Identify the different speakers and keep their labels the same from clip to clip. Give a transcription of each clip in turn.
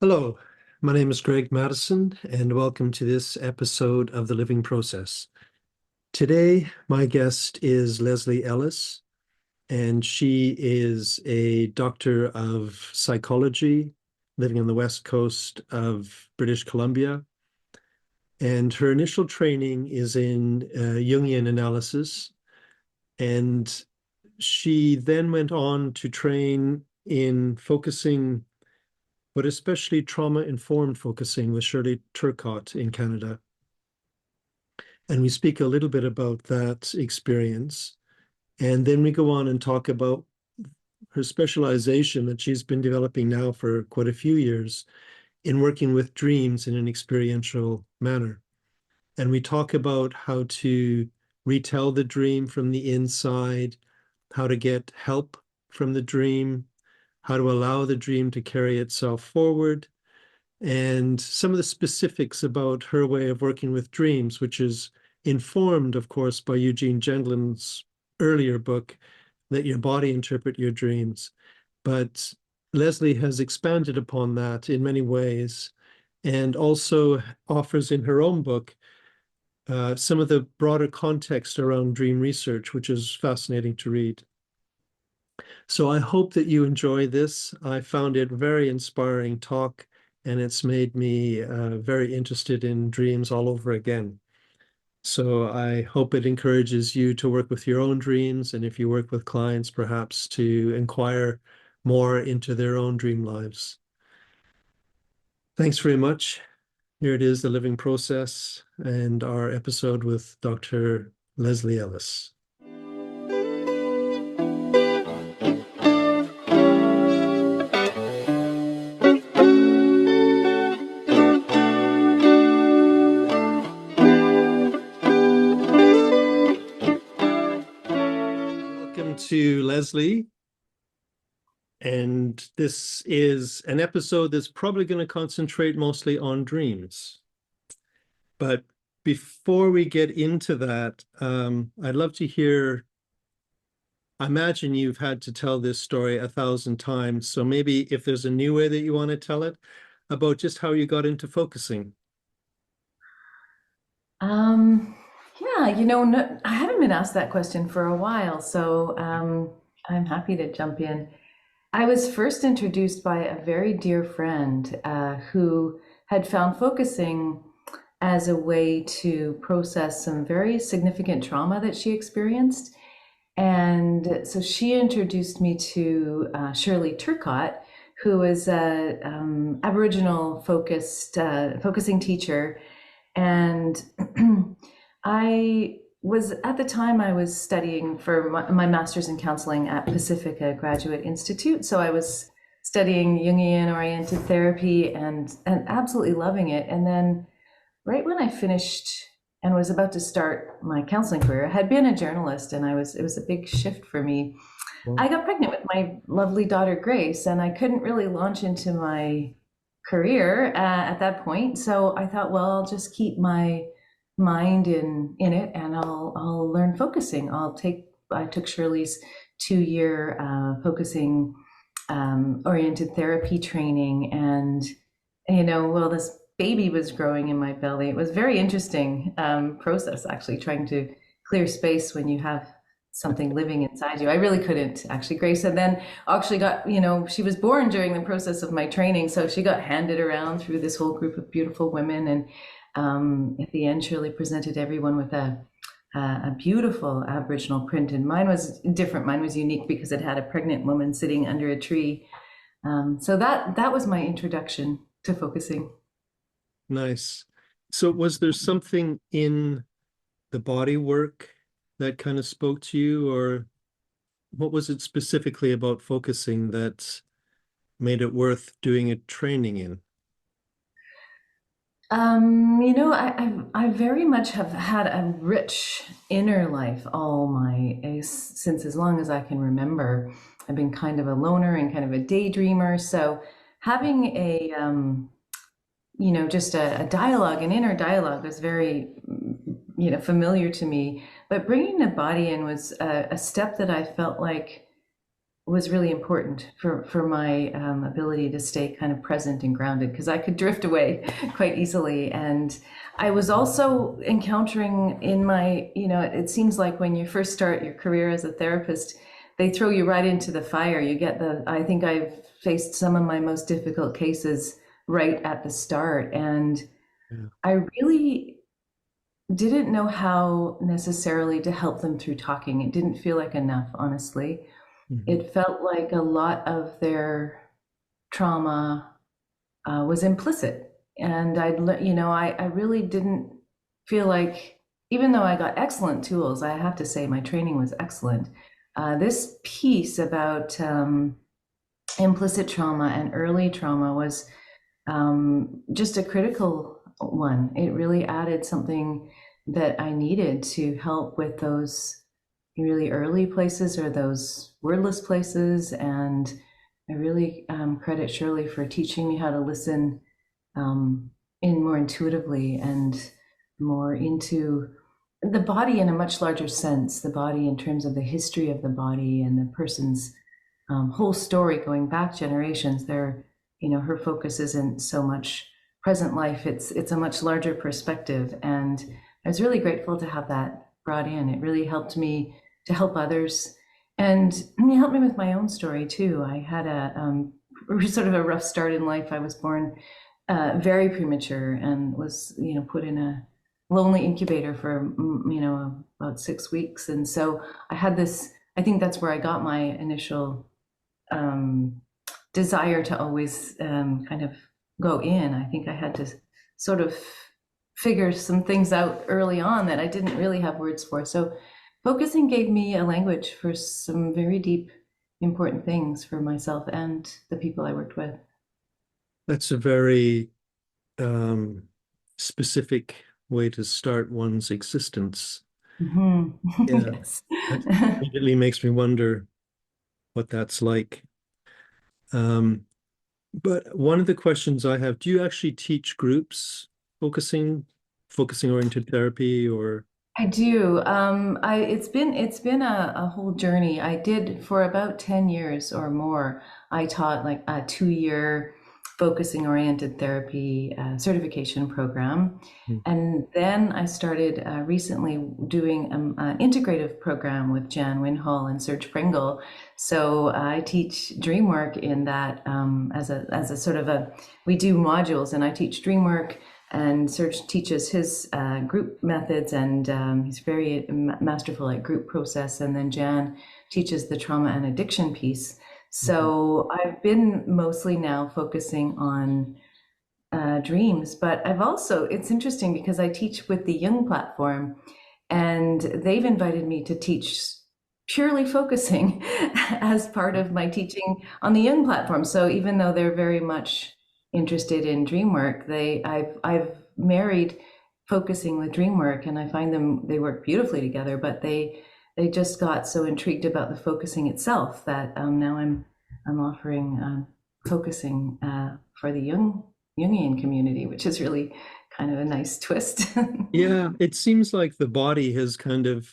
Speaker 1: Hello, my name is Greg Madison, and welcome to this episode of The Living Process. Today, my guest is Leslie Ellis, and she is a doctor of psychology living on the west coast of British Columbia. And her initial training is in Jungian analysis, and she then went on to train in focusing, but especially trauma-informed focusing with Shirley Turcotte in Canada. And we speak a little bit about that experience. And then we go on and talk about her specialization that she's been developing now for quite a few years in working with dreams in an experiential manner. And we talk about how to retell the dream from the inside, how to get help from the dream, how to allow the dream to carry itself forward, and some of the specifics about her way of working with dreams, which is informed, of course, by Eugene Gendlin's earlier book, Let Your Body Interpret Your Dreams. But Leslie has expanded upon that in many ways and also offers in her own book some of the broader context around dream research, which is fascinating to read. So I hope that you enjoy this. I found it very inspiring talk, and it's made me very interested in dreams all over again. So I hope it encourages you to work with your own dreams, and if you work with clients, perhaps to inquire more into their own dream lives. Thanks very much. Here it is, The Living Process, and our episode with Dr. Leslie Ellis. To Leslie, and this is an episode that's probably going to concentrate mostly on dreams. But before we get into that, I'd love to hear, I imagine you've had to tell this story 1,000 times, so maybe if there's a new way that you want to tell it, about just how you got into focusing.
Speaker 2: Yeah, no, I haven't been asked that question for a while, so I'm happy to jump in. I was first introduced by a very dear friend who had found focusing as a way to process some very significant trauma that she experienced. And so she introduced me to Shirley Turcotte, who is a Aboriginal focusing teacher. And I was at the time I was studying for my master's in counseling at Pacifica Graduate Institute. So I was studying Jungian oriented therapy and absolutely loving it. And then right when I finished and was about to start my counseling career, I had been a journalist and it was a big shift for me. I got pregnant with my lovely daughter Grace, and I couldn't really launch into my career at that point. So I thought, well, I'll just keep my mind in it, and I'll learn focusing. I took Shirley's 2-year focusing oriented therapy training, and well, this baby was growing in my belly. It was a very interesting process, actually, trying to clear space when you have something living inside you. I really couldn't, actually. Grace and then actually got, she was born during the process of my training, so she got handed around through this whole group of beautiful women, and at the end Shirley presented everyone with a beautiful Aboriginal print, and mine was different. Mine was unique because it had a pregnant woman sitting under a tree. So that was my introduction to focusing.
Speaker 1: Nice. So was there something in the body work that kind of spoke to you, or what was it specifically about focusing that made it worth doing a training in?
Speaker 2: I very much have had a rich inner life since as long as I can remember. I've been kind of a loner and kind of a daydreamer. So having just a dialogue, an inner dialogue was very, familiar to me. But bringing the body in was a step that I felt like was really important for my ability to stay kind of present and grounded, because I could drift away quite easily. And I was also encountering in my, it seems like when you first start your career as a therapist, they throw you right into the fire. I think I've faced some of my most difficult cases right at the start. And
Speaker 1: Yeah.
Speaker 2: I really didn't know how necessarily to help them through talking. It didn't feel like enough, honestly.
Speaker 1: Mhm.
Speaker 2: It felt like a lot of their trauma was implicit. And I really didn't feel like, even though I got excellent tools, I have to say my training was excellent. This piece about implicit trauma and early trauma was just a critical one. It really added something that I needed to help with those really early places, or those wordless places. And I really credit Shirley for teaching me how to listen um, in more intuitively and more into the body in a much larger sense, the body in terms of the history of the body and the person's whole story going back generations. Her focus isn't so much present life, it's a much larger perspective. And I was really grateful to have that brought in. It really helped me to help others, and it helped me with my own story too. I had a sort of a rough start in life. I was born very premature and was put in a lonely incubator for about 6 weeks. And so I had this, I think that's where I got my initial um, desire to always kind of go in. I think I had to sort of figure some things out early on that I didn't really have words for. So focusing gave me a language for some very deep, important things for myself and the people I worked with.
Speaker 1: That's a very um, specific way to start one's existence.
Speaker 2: Mhm.
Speaker 1: Yeah,
Speaker 2: Yes.
Speaker 1: that immediately makes me wonder what that's like. Um, but one of the questions I have, do you actually teach groups focusing oriented therapy or?
Speaker 2: I do. It's been a whole journey. I did for about 10 years or more. I taught like a 2 year focusing oriented therapy certification program.
Speaker 1: Hmm.
Speaker 2: And then I started recently doing an integrative program with Jan Winhall and Serge Pringle. So I teach Dreamwork in that as a sort of we do modules, and I teach Dreamwork, and Serge teaches his group methods, and he's very masterful at group process. And then Jan teaches the trauma and addiction piece.
Speaker 1: Mhm.
Speaker 2: So I've been mostly now focusing on dreams, but it's interesting because I teach with the Jung platform, and they've invited me to teach purely focusing as part of my teaching on the Jung platform. So even though they're very much interested in dream work, I've married focusing with dream work, and I find they work beautifully together. But they just got so intrigued about the focusing itself that now I'm offering focusing for the Jungian community, which is really kind of a nice twist.
Speaker 1: Yeah, it seems like the body has kind of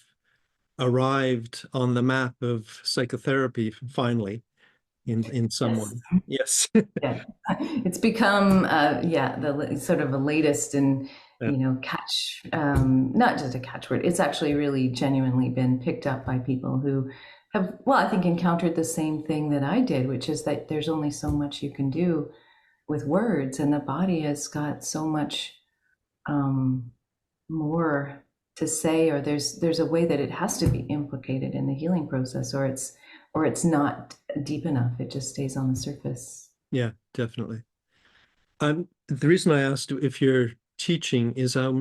Speaker 1: arrived on the map of psychotherapy finally in some way.
Speaker 2: Yes.
Speaker 1: Yes.
Speaker 2: Yeah, it's become the sort of a latest and
Speaker 1: Yeah.
Speaker 2: catch, not just a catchword. It's actually really genuinely been picked up by people who have, well, I think encountered the same thing that I did, which is that there's only so much you can do with words, and the body has got so much um, more to say, or there's a way that it has to be implicated in the healing process, or it's not deep enough. It just stays on the surface.
Speaker 1: Yeah, definitely. The reason I asked if you're teaching is I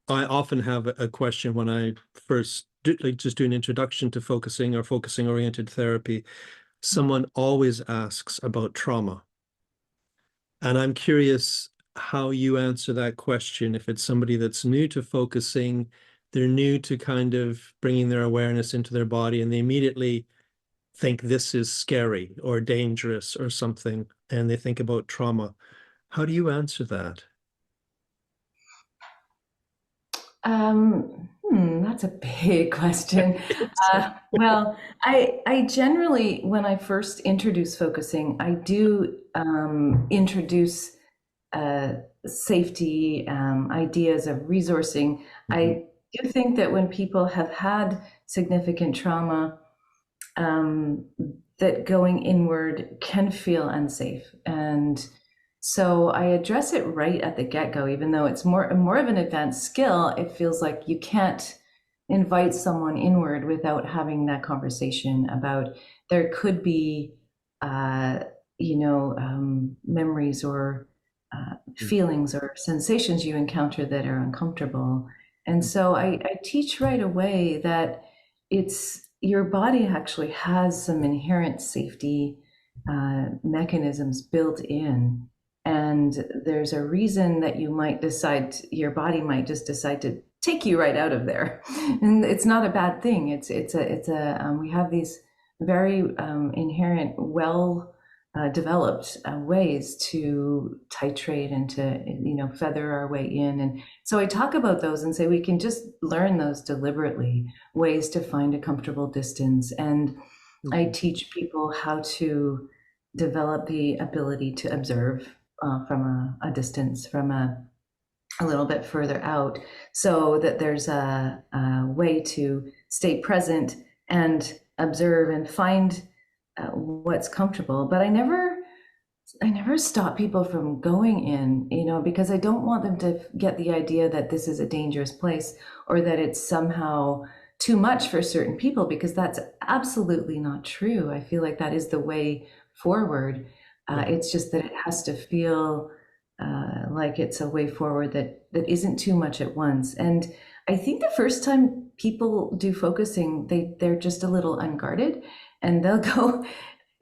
Speaker 1: often have a question when I first just do an introduction to focusing or focusing oriented therapy. Someone always asks about trauma. And I'm curious how you answer that question. If it's somebody that's new to focusing, they're new to kind of bringing their awareness into their body, and they immediately think this is scary or dangerous or something, and they think about trauma. How do you answer that?
Speaker 2: That That's a big question. Well, I generally, when I first introduce focusing, I do introduce safety, ideas of resourcing.
Speaker 1: Mhm.
Speaker 2: I do think that when people have had significant trauma, um, that going inward can feel unsafe. And so I address it right at the get-go, even though it's more of an advanced skill. It feels like you can't invite someone inward without having that conversation about there could be uh, memories or feelings or sensations you encounter that are uncomfortable. And so I teach right away that it's your body actually has some inherent safety mechanisms built in. And there's a reason that you might decide, your body might just decide to take you right out of there. And it's not a bad thing. We have these very inherent, well developed ways to titrate and to, feather our way in. And so I talk about those and say we can just learn those deliberately, ways to find a comfortable distance. And I
Speaker 1: Mhm.
Speaker 2: teach people how to develop the ability to observe from a distance, from a little bit further out, so that there's a way to stay present and observe and find what's comfortable. But I never stop people from going in, because I don't want them to get the idea that this is a dangerous place or that it's somehow too much for certain people, because that's absolutely not true. I feel like that is the way forward.
Speaker 1: Yeah.
Speaker 2: It's just that it has to feel like it's a way forward that isn't too much at once. And I think the first time people do focusing, they're just a little unguarded and they'll go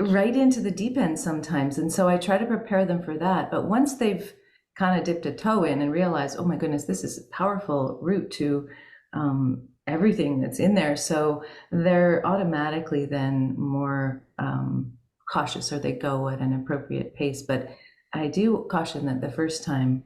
Speaker 2: right into the deep end sometimes. And so I try to prepare them for that. But once they've kind of dipped a toe in and realized, oh my goodness, this is a powerful route to everything that's in there. So they're automatically then more cautious, or they go at an appropriate pace. But I do caution that the first time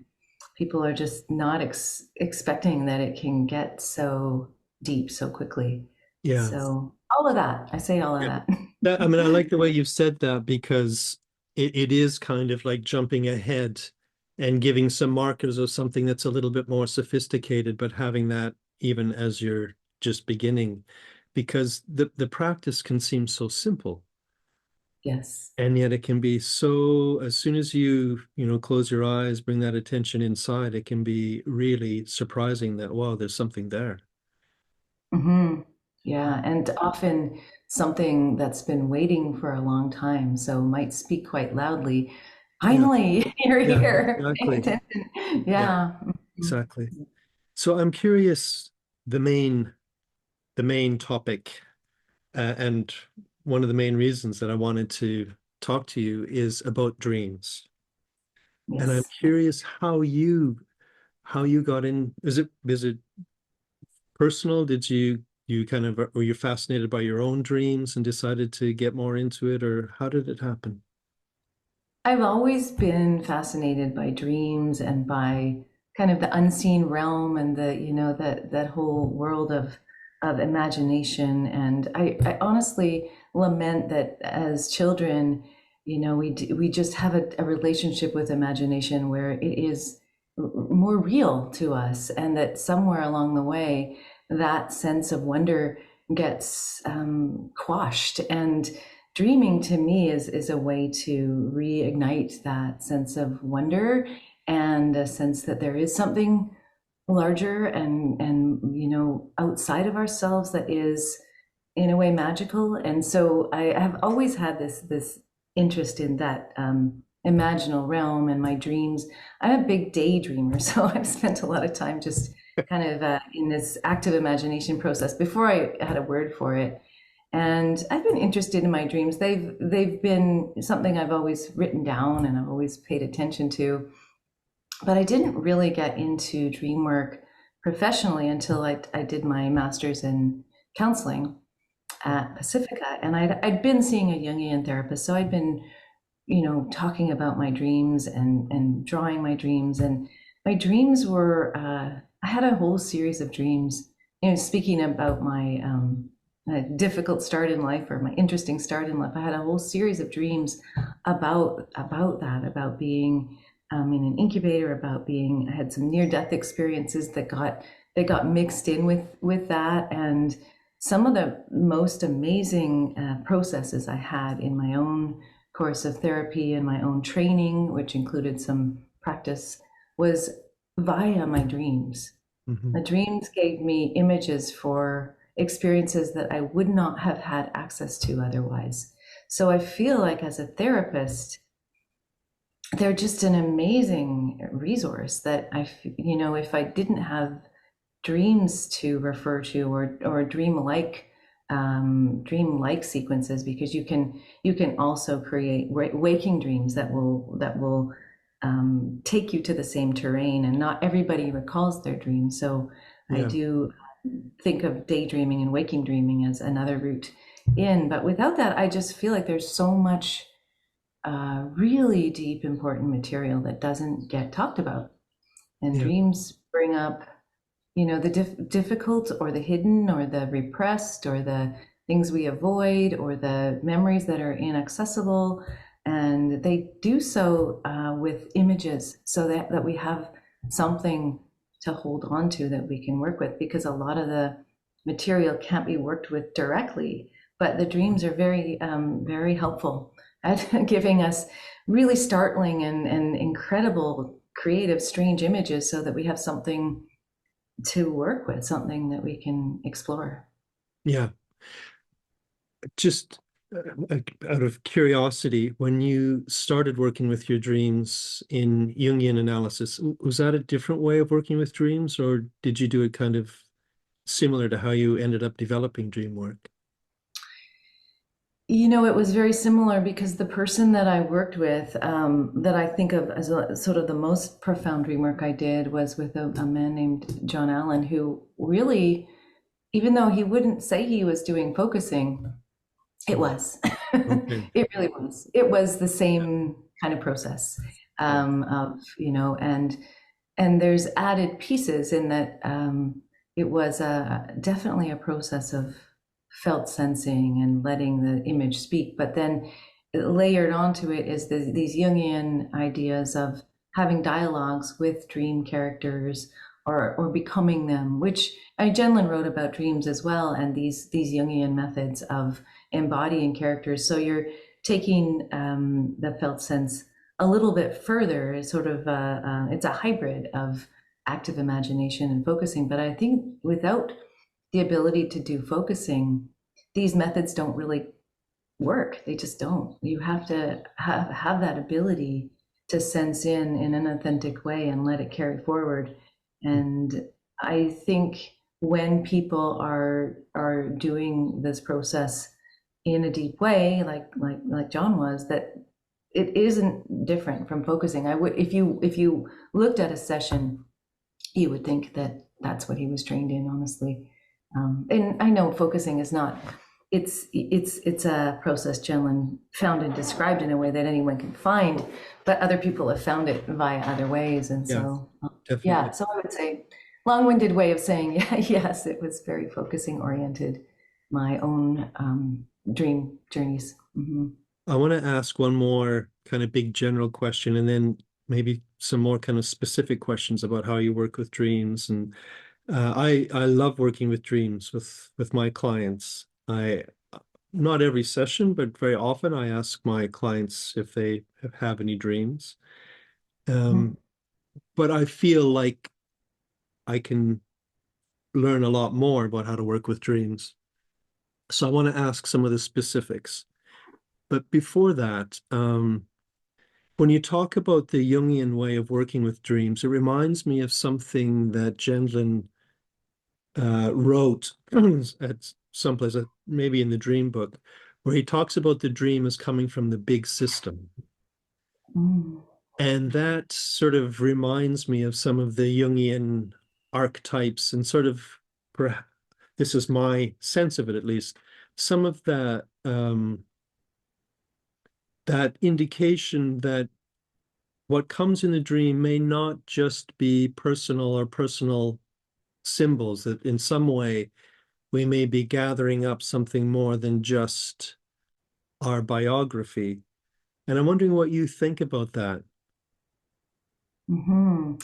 Speaker 2: people are just not expecting that it can get so deep so quickly.
Speaker 1: Yeah.
Speaker 2: So all of that, I say all of
Speaker 1: Yeah.
Speaker 2: that.
Speaker 1: I mean, I like the way you've said that because it is kind of like jumping ahead and giving some markers of something that's a little bit more sophisticated, but having that even as you're just beginning, because the practice can seem so simple.
Speaker 2: Yes.
Speaker 1: And yet it can be so, as soon as you close your eyes, bring that attention inside, it can be really surprising that, wow, there's something there.
Speaker 2: Hmm. Yeah, and often something that's been waiting for a long time, so might speak quite loudly.
Speaker 1: Yeah.
Speaker 2: Finally, you're
Speaker 1: Yeah,
Speaker 2: here. Pay
Speaker 1: exactly.
Speaker 2: attention.
Speaker 1: Yeah,
Speaker 2: Yeah. Mhm.
Speaker 1: exactly. So I'm curious, the main topic, and one of the main reasons that I wanted to talk to you is about dreams. And I'm
Speaker 2: Yes.
Speaker 1: curious how you got in. Is it personal? Did you kind of were you fascinated by your own dreams and decided to get more into it, or how did it happen?
Speaker 2: I've always been fascinated by dreams and by kind of the unseen realm and that whole world of imagination. And I honestly lament that as children, we just have a relationship with imagination where it is more real to us, and that somewhere along the way, that sense of wonder gets quashed. And dreaming to me is a way to reignite that sense of wonder and a sense that there is something larger and outside of ourselves that is in a way magical. And so I have always had this interest in that imaginal realm and my dreams. I'm a big daydreamer, so I've spent a lot of time just kind of in this active imagination process before I had a word for it. And I've been interested in my dreams. They've been something I've always written down and I've always paid attention to. But I didn't really get into dream work professionally until I did my master's in counseling at Pacifica. And I'd been seeing a Jungian therapist. So I'd been, talking about my dreams and drawing my dreams. And my dreams were, I had a whole series of dreams speaking about my difficult start in life or my interesting start in life, I had a whole series of dreams about that, about being in an incubator, about being. I had some near-death experiences that got mixed in with that, and some of the most amazing processes I had in my own course of therapy and my own training, which included some practice, was via my dreams.
Speaker 1: Mhm.
Speaker 2: The dreams gave me images for experiences that I would not have had access to otherwise. So I feel like as a therapist, they're just an amazing resource that if I didn't have dreams to refer to or dream-like sequences, because you can also create waking dreams that will take you to the same terrain, and not everybody recalls their dreams. So I
Speaker 1: Yeah.
Speaker 2: do think of daydreaming and waking dreaming as another route in. But without that, I just feel like there's so much really deep, important material that doesn't get talked about. And
Speaker 1: Yeah.
Speaker 2: dreams bring up, the difficult or the hidden or the repressed or the things we avoid or the memories that are inaccessible. And they do so with images, so that we have something to hold on to that we can work with, because a lot of the material can't be worked with directly. But the dreams are very helpful at giving us really startling and incredible, creative, strange images, so that we have something to work with, something that we can explore.
Speaker 1: Yeah. Just out of curiosity, when you started working with your dreams in Jungian analysis, was that a different way of working with dreams, or did you do it kind of similar to how you ended up developing dream work?
Speaker 2: It was very similar, because the person that I worked with, that I think of as sort of the most profound dream work I did, was with a man named John Allen, who really, even though he wouldn't say he was doing focusing, it was.
Speaker 1: Okay.
Speaker 2: It really was. It was the same kind of process
Speaker 1: Yeah.
Speaker 2: of, and there's added pieces in that. It was definitely a process of felt sensing and letting the image speak, but then layered onto it is these Jungian ideas of having dialogues with dream characters, or becoming them, which Jenlin wrote about dreams as well, and these Jungian methods of embodying characters. So you're taking the felt sense a little bit further. It's sort of it's a hybrid of active imagination and focusing. But I think without the ability to do focusing, these methods don't really work. They just don't. You have to have that ability to sense in an authentic way and let it carry forward. And I think when people are doing this process in a deep way, like John was, that it isn't different from focusing. I would, if you looked at a session, you would think that that's what he was trained in, honestly. And I know focusing is not. It's a process Jenlin found and described in a way that anyone can find, but other people have found it via other ways. And
Speaker 1: Yeah,
Speaker 2: so, yeah,
Speaker 1: definitely.
Speaker 2: so I would say long-winded way of saying, yeah, yes, it was very focusing oriented, my own dream journeys. Mhm.
Speaker 1: I want to ask one more kind of big general question, and then maybe some more kind of specific questions about how you work with dreams. And I love working with dreams with my clients. I Not every session, but very often I ask my clients if they have any dreams.
Speaker 2: Mhm.
Speaker 1: Um, but I feel like I can learn a lot more about how to work with dreams. So I want to ask some of the specifics. But before that, when you talk about the Jungian way of working with dreams, it reminds me of something that Gendlin wrote at someplace, maybe in the Dream book, where he talks about the dream as coming from the big system.
Speaker 2: Mm.
Speaker 1: And that sort of reminds me of some of the Jungian archetypes and sort of, this is my sense of it at least, some of that indication that what comes in the dream may not just be personal or personal symbols, that in some way we may be gathering up something more than just our biography. And I'm wondering what you think about that.
Speaker 2: Hmm.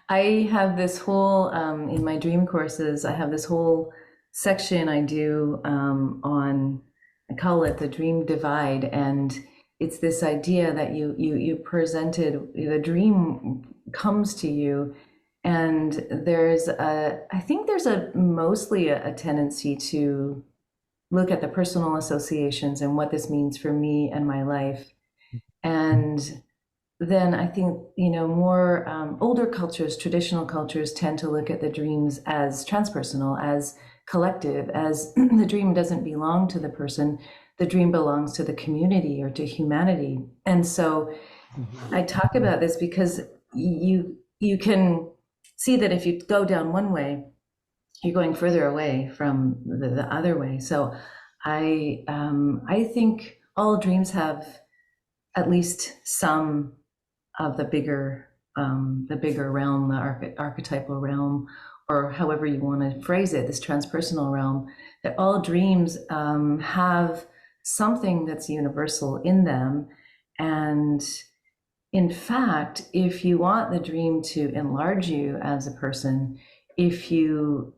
Speaker 2: I have this whole, in my dream courses, I have this whole section I do on, I call it the dream divide. And it's this idea that you presented, the dream comes to you. And I think there's mostly a tendency to look at the personal associations and what this means for me and my life. And then I think, more older cultures, traditional cultures tend to look at the dreams as transpersonal, as collective, as the dream doesn't belong to the person, the dream belongs to the community or to humanity. And so I talk about this because you can see that if you go down one way, you're going further away from the other way. So I think all dreams have at least some of the bigger realm, the archetypal realm, or however you want to phrase it, this transpersonal realm, that all dreams have something that's universal in them. And in fact, if you want the dream to enlarge you as a person, if you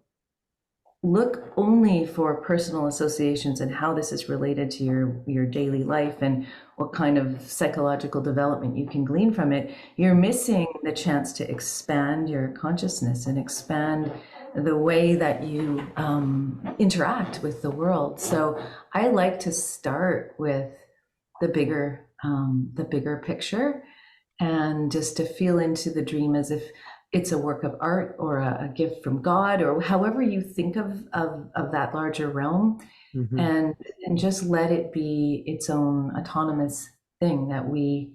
Speaker 2: look only for personal associations and how this is related to your daily life and what kind of psychological development you can glean from it, you're missing the chance to expand your consciousness and expand the way that you interact with the world. So I like to start with the bigger picture, and just to feel into the dream as if it's a work of art or a gift from God, or however you think of that larger realm,
Speaker 1: Mm-hmm.
Speaker 2: and just let it be its own autonomous thing that we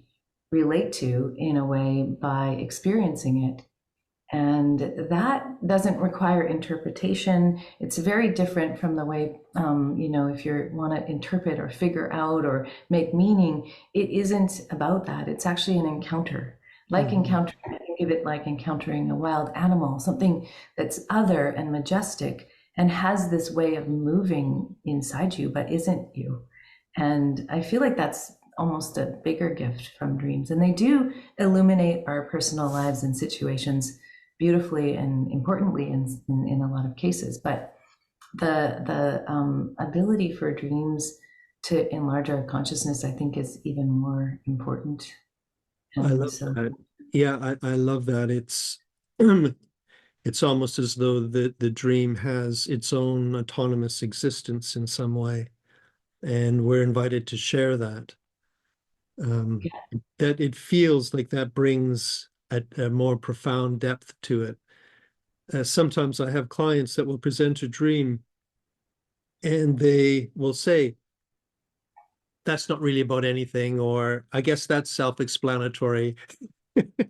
Speaker 2: relate to in a way by experiencing it. And that doesn't require interpretation. It's very different from the way, if you want to interpret or figure out or make meaning, it isn't about that. It's actually an encounter. Like encountering, I think of it like encountering a wild animal, something that's other and majestic and has this way of moving inside you, but isn't you. And I feel like that's almost a bigger gift from dreams. And they do illuminate our personal lives and situations beautifully and importantly in a lot of cases. But the ability for dreams to enlarge our consciousness, I think, is even more important.
Speaker 1: I
Speaker 2: And
Speaker 1: love
Speaker 2: so,
Speaker 1: that. Yeah, I love that. It's almost as though the dream has its own autonomous existence in some way, and we're invited to share that.
Speaker 2: yeah.
Speaker 1: That it feels like that brings a more profound depth to it. Sometimes I have clients that will present a dream and they will say, that's not really about anything, or I guess that's self-explanatory.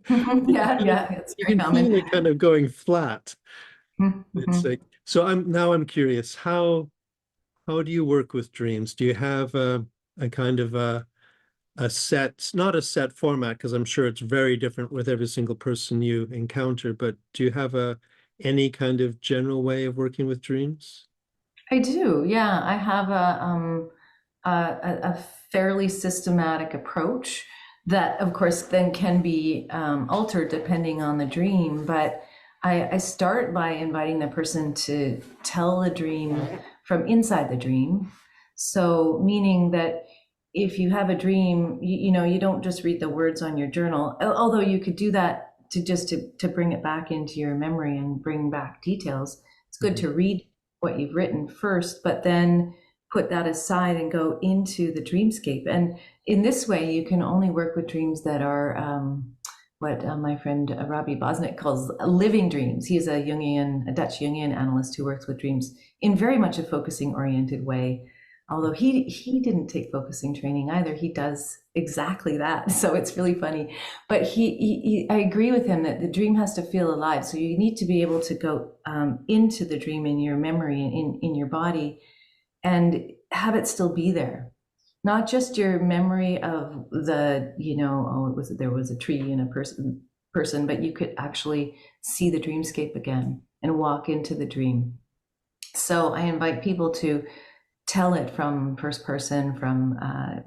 Speaker 2: Yeah, it's
Speaker 1: You
Speaker 2: very
Speaker 1: can feel
Speaker 2: common.
Speaker 1: it kind of going flat. It's
Speaker 2: Mhm.
Speaker 1: like, so I'm curious, how do you work with dreams? Do you have a kind of a set, not a set format, because I'm sure it's very different with every single person you encounter, but do you have any kind of general way of working with dreams?
Speaker 2: I do, yeah. I have a fairly systematic approach that, of course, then can be altered depending on the dream. But I start by inviting the person to tell the dream from inside the dream. So, meaning that if you have a dream, you don't just read the words on your journal, although you could do that to bring it back into your memory and bring back details. It's good to read what you've written first, but then put that aside and go into the dreamscape. And in this way, you can only work with dreams that are what my friend Robbie Bosnick calls living dreams. He's a Dutch Jungian analyst who works with dreams in very much a focusing oriented way. Although he didn't take focusing training either. He does exactly that. So it's really funny. But I agree with him that the dream has to feel alive. So you need to be able to go into the dream in your memory, in your body, and have it still be there. Not just your memory of there was a tree and a person, but you could actually see the dreamscape again and walk into the dream. So I invite people to tell it from first person, from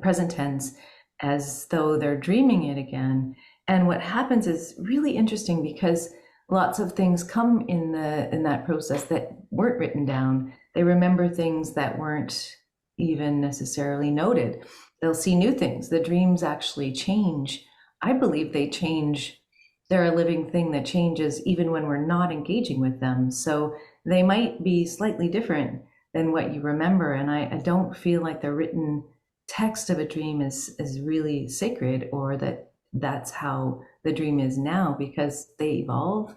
Speaker 2: present tense, as though they're dreaming it again. And what happens is really interesting, because lots of things come in that process that weren't written down. They remember things that weren't even necessarily noted. They'll see new things. The dreams actually change. I believe they change. They're a living thing that changes even when we're not engaging with them. So they might be slightly different than what you remember. And I don't feel like the written text of a dream is really sacred, or that's how the dream is now, because they evolve.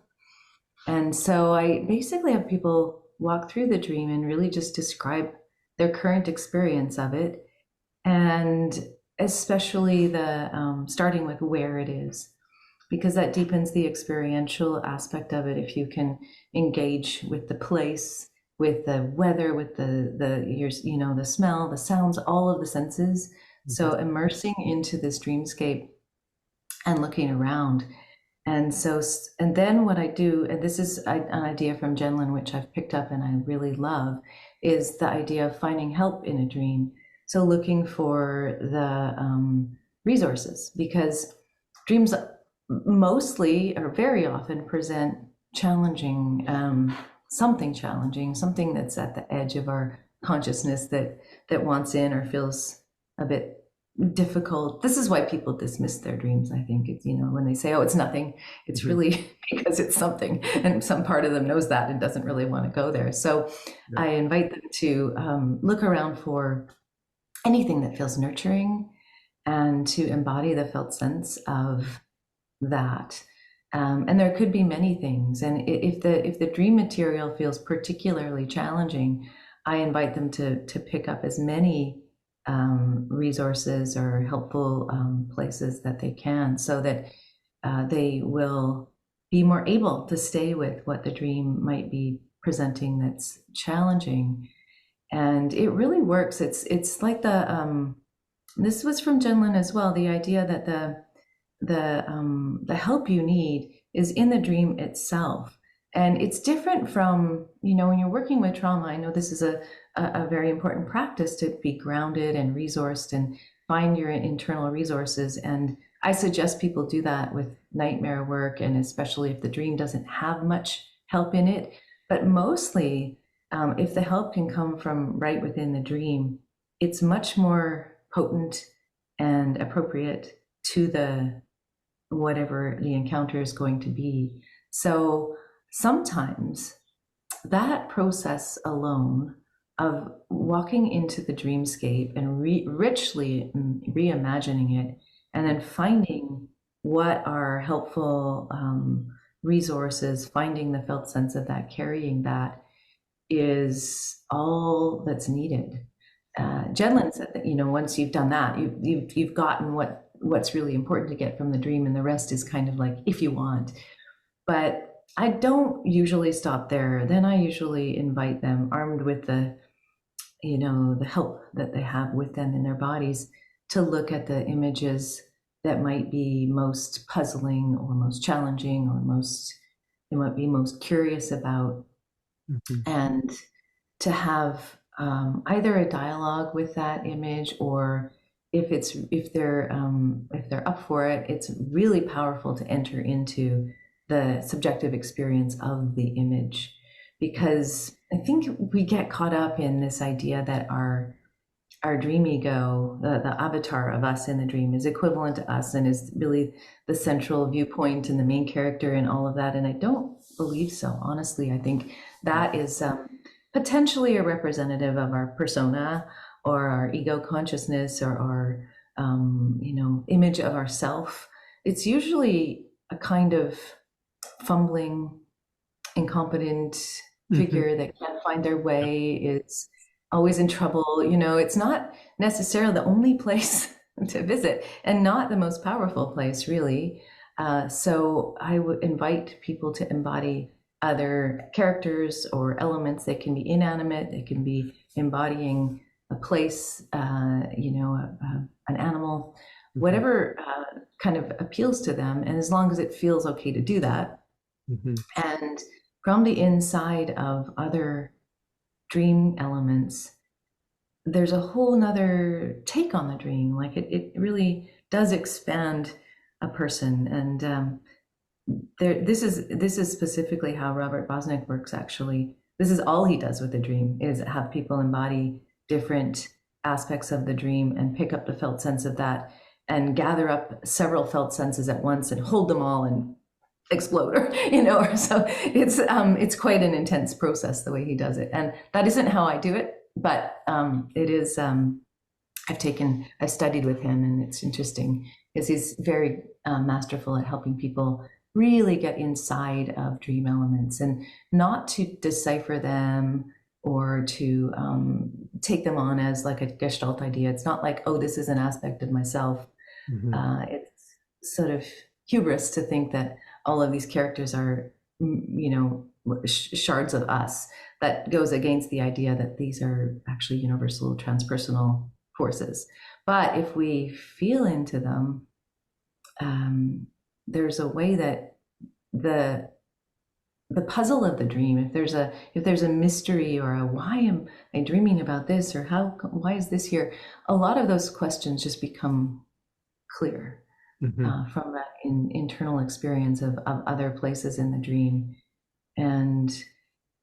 Speaker 2: And so I basically have people walk through the dream and really just describe their current experience of it, and especially the starting with where it is, because that deepens the experiential aspect of it. If you can engage with the place, with the weather, with the smell, the sounds, all of the senses. Mm-hmm. So immersing into this dreamscape and looking around. And then what I do, and this is an idea from Jenlin, which I've picked up and I really love, is the idea of finding help in a dream. So looking for the resources, because dreams mostly or very often present challenging, something that's at the edge of our consciousness that wants in or feels a bit difficult. This is why people dismiss their dreams. I think it's, when they say, oh, it's nothing, it's really because it's something, and some part of them knows that and doesn't really want to go there. So I invite them to look around for anything that feels nurturing, and to embody the felt sense of that. And there could be many things. And if the dream material feels particularly challenging, I invite them to pick up as many resources or helpful places that they can, so that they will be more able to stay with what the dream might be presenting that's challenging. And it really works. It's like this was from Jenlin as well, the idea that the help you need is in the dream itself. And it's different from, when you're working with trauma. I know this is a very important practice, to be grounded and resourced and find your internal resources. And I suggest people do that with nightmare work, and especially if the dream doesn't have much help in it. But mostly, if the help can come from right within the dream, it's much more potent and appropriate to whatever the encounter is going to be. So sometimes that process alone of walking into the dreamscape and richly reimagining it, and then finding what are helpful resources, finding the felt sense of that, carrying that, is all that's needed. Jenlin said that, once you've done that, you've gotten what's really important to get from the dream, and the rest is kind of like, if you want. But I don't usually stop there. Then I usually invite them, armed with the help that they have with them in their bodies, to look at the images that might be most puzzling or most challenging, or they might be most curious about. Mm-hmm. And to have either a dialogue with that image, or if they're up for it, it's really powerful to enter into the subjective experience of the image, because I think we get caught up in this idea that our dream ego, the avatar of us in the dream, is equivalent to us and is really the central viewpoint and the main character and all of that. And I don't believe so. Honestly, I think that is potentially a representative of our persona, or our ego consciousness, or our image of ourself. It's usually a kind of fumbling, incompetent figure that can't find their way, is always in trouble. It's not necessarily the only place to visit, and not the most powerful place, really. So I would invite people to embody other characters or elements. They can be inanimate, they can be embodying a place, an animal, whatever kind of appeals to them. And as long as it feels okay to do that, and from the inside of other dream elements, there's a whole nother take on the dream. Like it really does expand a person. And this is specifically how Robert Bosnick works, actually. This is all he does with the dream, is have people embody different aspects of the dream and pick up the felt sense of that and gather up several felt senses at once and hold them all and explode, or or so. It's quite an intense process the way he does it, and that isn't how I do it, but it is. I've studied with him, and it's interesting because he's very masterful at helping people really get inside of dream elements and not to decipher them or to take them on as like a gestalt idea. It's not like, oh, this is an aspect of myself. It's sort of hubris to think that all of these characters are, shards of us. That goes against the idea that these are actually universal transpersonal forces. But if we feel into them, there's a way that the puzzle of the dream, if there's a mystery or a why am I dreaming about this, or why is this here, a lot of those questions just become clear from that internal experience of other places in the dream. And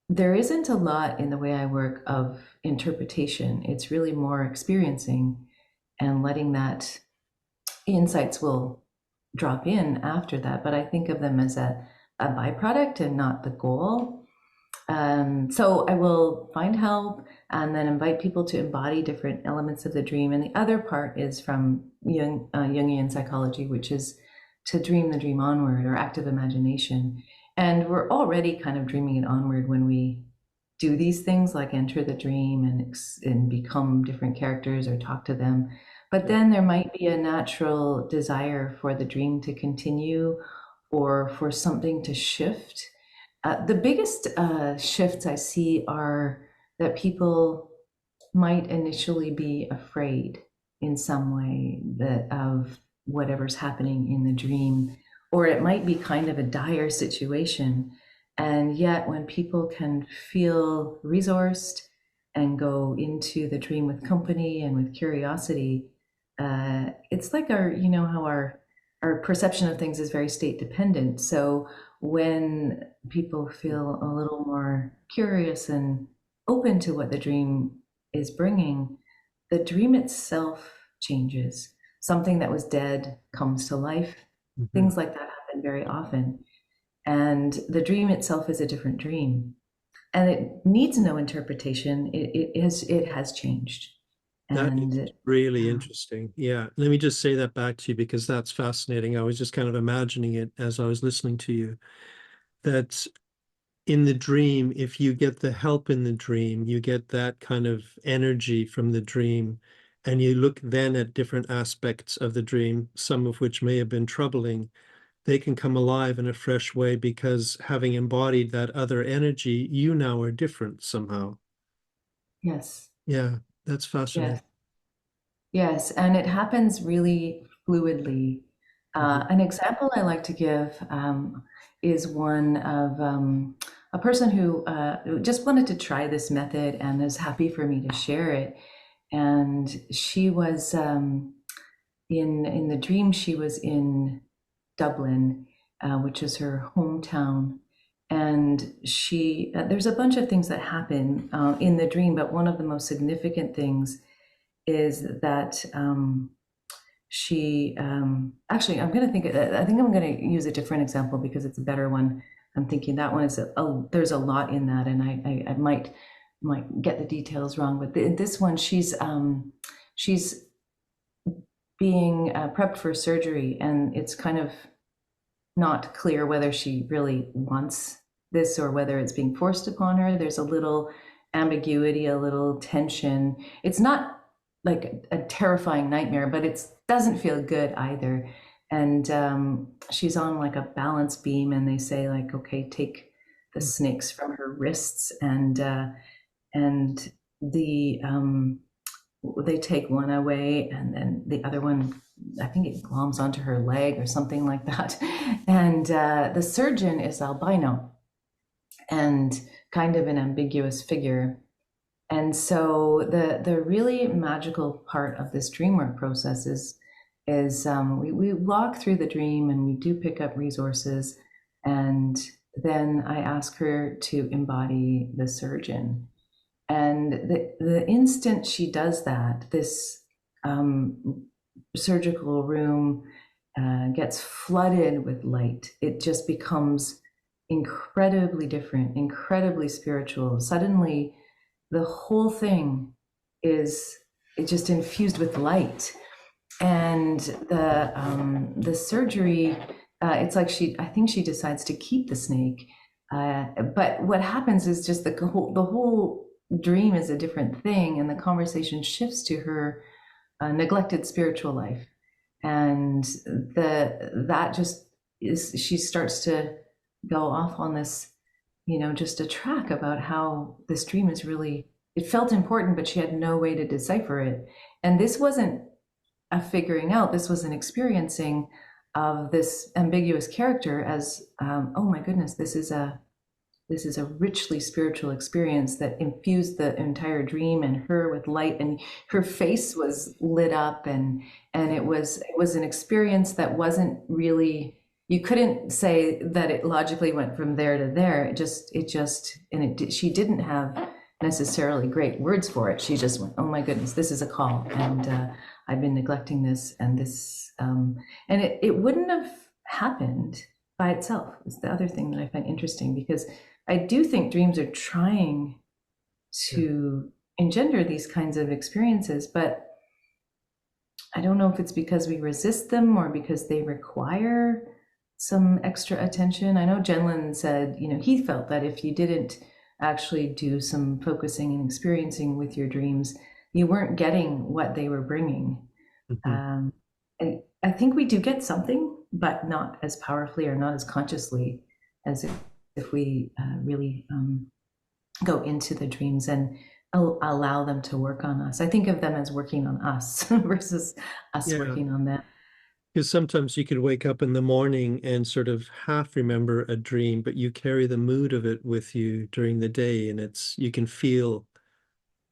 Speaker 2: there isn't a lot in the way I work of interpretation. It's really more experiencing and letting that insights will drop in after that. But I think of them as a byproduct and not the goal. So I will find help and then invite people to embody different elements of the dream. And the other part is from Jungian psychology, which is to dream the dream onward, or active imagination. And we're already kind of dreaming it onward when we do these things, like enter the dream and become different characters or talk to them. But then there might be a natural desire for the dream to continue or for something to shift. The biggest shifts I see are that people might initially be afraid in some way of whatever's happening in the dream, or it might be kind of a dire situation. And yet when people can feel resourced and go into the dream with company and with curiosity, it's like how our perception of things is very state dependent. So when people feel a little more curious and open to what the dream is bringing, the dream itself changes. Something that was dead comes to life. Things like that happen very often. And the dream itself is a different dream. And it needs no interpretation. It has changed.
Speaker 1: And that is really interesting. Yeah. Let me just say that back to you, because that's fascinating. I was just kind of imagining it as I was listening to you, that in the dream, if you get the help in the dream, you get that kind of energy from the dream, and you look then at different aspects of the dream, some of which may have been troubling, they can come alive in a fresh way, because having embodied that other energy, you now are different somehow.
Speaker 2: Yes.
Speaker 1: Yeah, that's fascinating.
Speaker 2: Yes, and it happens really fluidly. An example I like to give is one of a person who just wanted to try this method and is happy for me to share it. And she was in the dream, she was in Dublin, which is her hometown. And there's a bunch of things that happen in the dream, but one of the most significant things is that she actually, I think I'm going to use a different example because it's a better one. I'm thinking that one is there's a lot in that, and I might get the details wrong, but this one, she's being prepped for surgery, and it's kind of not clear whether she really wants this or whether it's being forced upon her. There's a little ambiguity, a little tension. It's not like a terrifying nightmare, but it doesn't feel good either. And she's on like a balance beam, and they say like, okay, take the snakes from her wrists, and they take one away, and then the other one, I think it gloms onto her leg or something like that. And the surgeon is albino. and kind of an ambiguous figure. And so the really magical part of this dream work process is we walk through the dream and we do pick up resources, and then I ask her to embody the surgeon. And the instant she does that, this surgical room gets flooded with light. It just becomes incredibly different, incredibly spiritual. Suddenly, the whole thing is just infused with light. And the surgery, it's like I think she decides to keep the snake. But what happens is just the whole dream is a different thing, and the conversation shifts to her neglected spiritual life, and that just is, she starts to go off on this, just a track about how this dream is really, it felt important, but she had no way to decipher it. And this wasn't a figuring out, this was an experiencing of this ambiguous character as, oh my goodness, this is a richly spiritual experience that infused the entire dream and her with light, and her face was lit up, and it was an experience that wasn't really, you couldn't say that it logically went from there to there. She didn't have necessarily great words for it. She just went, oh my goodness, this is a call, and I've been neglecting this, and this, and it wouldn't have happened by itself. Is the other thing that I find interesting, because I do think dreams are trying to engender these kinds of experiences, but I don't know if it's because we resist them or because they require some extra attention. I know Jenlin said, he felt that if you didn't actually do some focusing and experiencing with your dreams, you weren't getting what they were bringing. And I think we do get something, but not as powerfully or not as consciously as if we really go into the dreams and allow them to work on us. I think of them as working on us versus us working on them.
Speaker 1: Because sometimes you could wake up in the morning and sort of half remember a dream, but you carry the mood of it with you during the day, and you can feel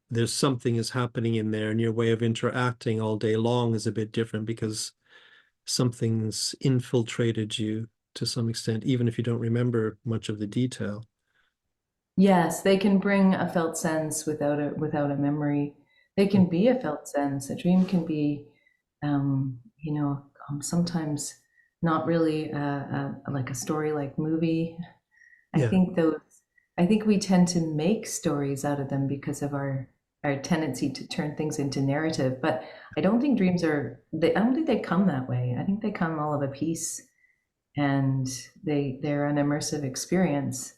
Speaker 1: there's something is happening in there, and your way of interacting all day long is a bit different because something's infiltrated you to some extent, even if you don't remember much of the detail.
Speaker 2: Yes, they can bring a felt sense without a memory. They can be a felt sense. A dream can be, sometimes not really like a story like movie. I think we tend to make stories out of them because of our tendency to turn things into narrative. But I don't think dreams I don't think they come that way. I think they come all of a piece, and they're an immersive experience,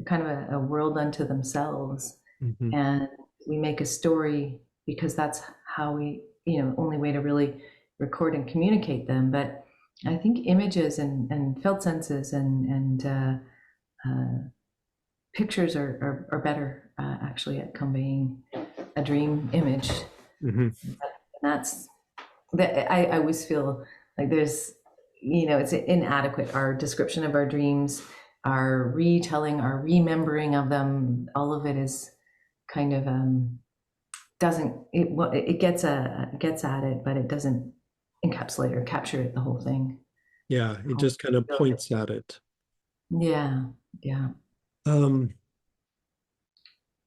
Speaker 2: kind of a world unto themselves. And we make a story because that's how we, only way to really record and communicate them. But I think images and felt senses and pictures are better actually at conveying a dream image. And that's that. I always feel like there's, it's inadequate. Our description of our dreams, our retelling, our remembering of them, all of it is kind of it gets at it, but it doesn't encapsulate or capture it, the whole thing.
Speaker 1: Yeah, it just kind of points at it.
Speaker 2: Yeah.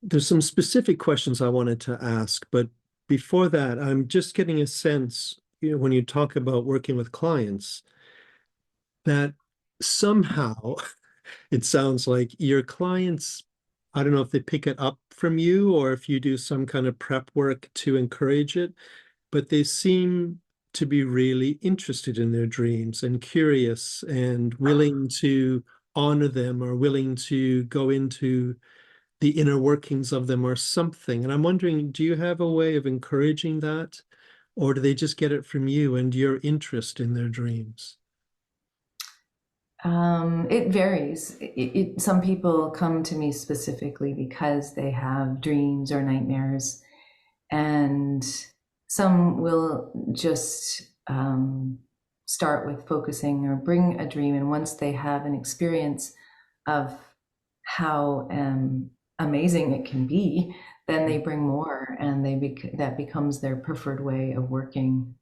Speaker 1: There's some specific questions I wanted to ask, but before that, I'm just getting a sense, when you talk about working with clients, that somehow it sounds like your clients, I don't know if they pick it up from you or if you do some kind of prep work to encourage it, but they seem to be really interested in their dreams and curious and willing to honor them or willing to go into the inner workings of them or something. And I'm wondering, do you have a way of encouraging that, or do they just get it from you and your interest in their dreams?
Speaker 2: It varies. Some people come to me specifically because they have dreams or nightmares, and some will just start with focusing or bring a dream. And once they have an experience of how amazing it can be, then they bring more, and that becomes their preferred way of working.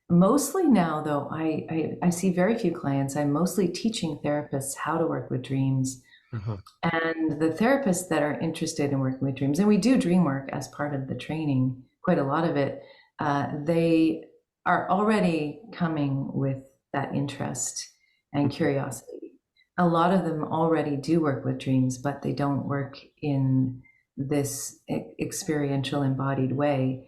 Speaker 2: Mostly now, though, I see very few clients. I'm mostly teaching therapists how to work with dreams.
Speaker 1: Uh-huh.
Speaker 2: And the therapists that are interested in working with dreams, and we do dream work as part of the training, quite a lot of it, they are already coming with that interest and curiosity. A lot of them already do work with dreams, but they don't work in this experiential embodied way.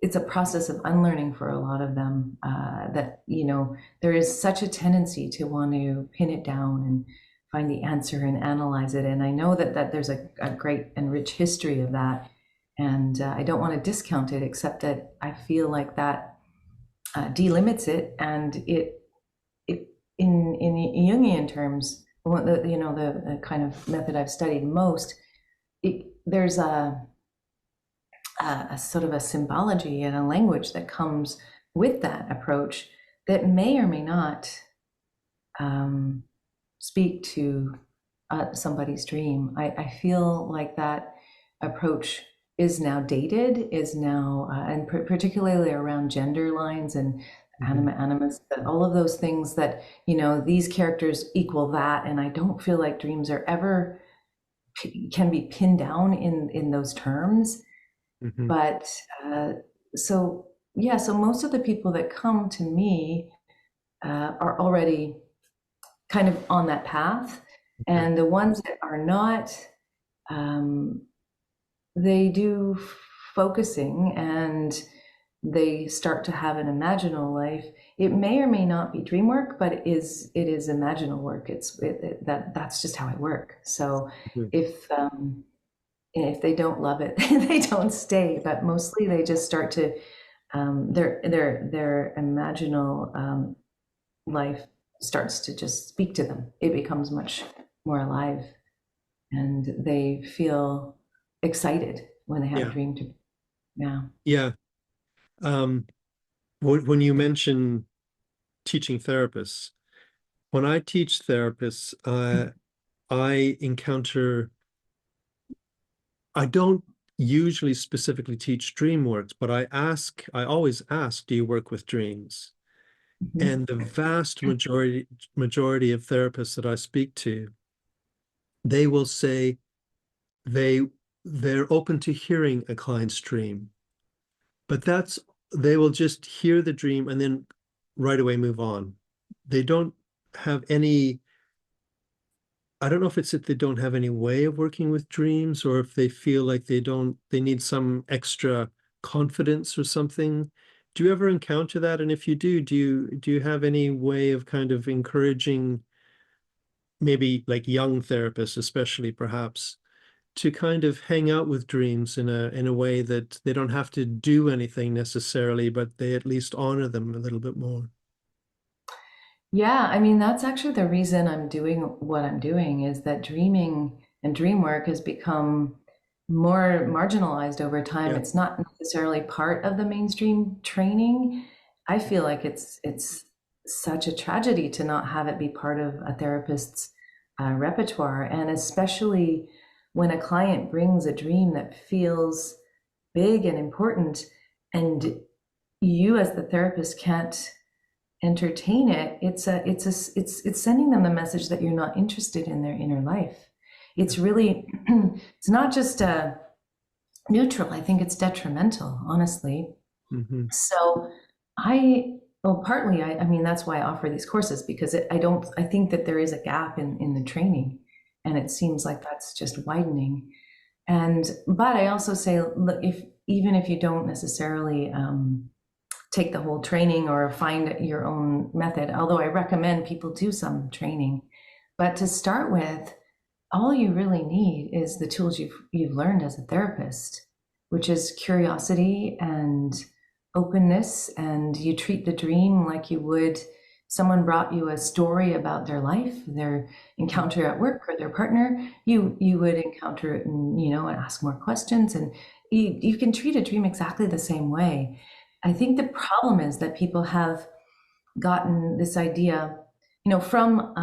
Speaker 2: It's a process of unlearning for a lot of them, that, there is such a tendency to want to pin it down and find the answer and analyze it. And I know that there's a great and rich history of that. And I don't want to discount it, except that I feel like that delimits it. And it in Jungian terms, the kind of method I've studied most, there's a sort of a symbology and a language that comes with that approach that may or may not speak to somebody's dream. I feel like that approach is now dated, and particularly around gender lines and anima, animus, all of those things that, these characters equal that. And I don't feel like dreams are ever can be pinned down in those terms. But so most of the people that come to me are already kind of on that path. And the ones that are not, they do focusing and they start to have an imaginal life. It may or may not be dream work, but it is imaginal work. That's just how I work. So if they don't love it, they don't stay. But mostly they just start to their imaginal life starts to just speak to them. It becomes much more alive, and they feel excited when they have a dream to.
Speaker 1: Yeah. When you mention teaching therapists, when I teach therapists, I encounter, I don't usually specifically teach dream works, but I always ask, do you work with dreams? And the vast majority of therapists that I speak to, they will say they're open to hearing a client's dream, but they will just hear the dream and then right away move on. They don't have any, I don't know if it's that they don't have any way of working with dreams, or if they feel like they need some extra confidence or something. Do you ever encounter that? And if you do you have any way of kind of encouraging maybe like young therapists, especially perhaps, to kind of hang out with dreams in a way that they don't have to do anything necessarily, but they at least honor them a little bit more?
Speaker 2: Yeah, I mean, that's actually the reason I'm doing what I'm doing, is that dreaming and dream work has become more marginalized over time.
Speaker 1: Yeah.
Speaker 2: It's not necessarily part of the mainstream training. I feel like it's such a tragedy to not have it be part of a therapist's repertoire, and especially when a client brings a dream that feels big and important, and you as the therapist can't entertain it. It's sending them the message that you're not interested in their inner life. It's really it's not just neutral. I think it's detrimental, honestly. So partly, I mean, that's why I offer these courses, because I think that there is a gap in the training, and it seems like that's just widening. But I also say, look, even if you don't necessarily take the whole training or find your own method, although I recommend people do some training, but to start with, all you really need is the tools you've learned as a therapist, which is curiosity and openness. And you treat the dream like you would someone brought you a story about their life, their encounter at work or their partner. You would encounter it and ask more questions, and you can treat a dream exactly the same way. I think the problem is that people have gotten this idea from,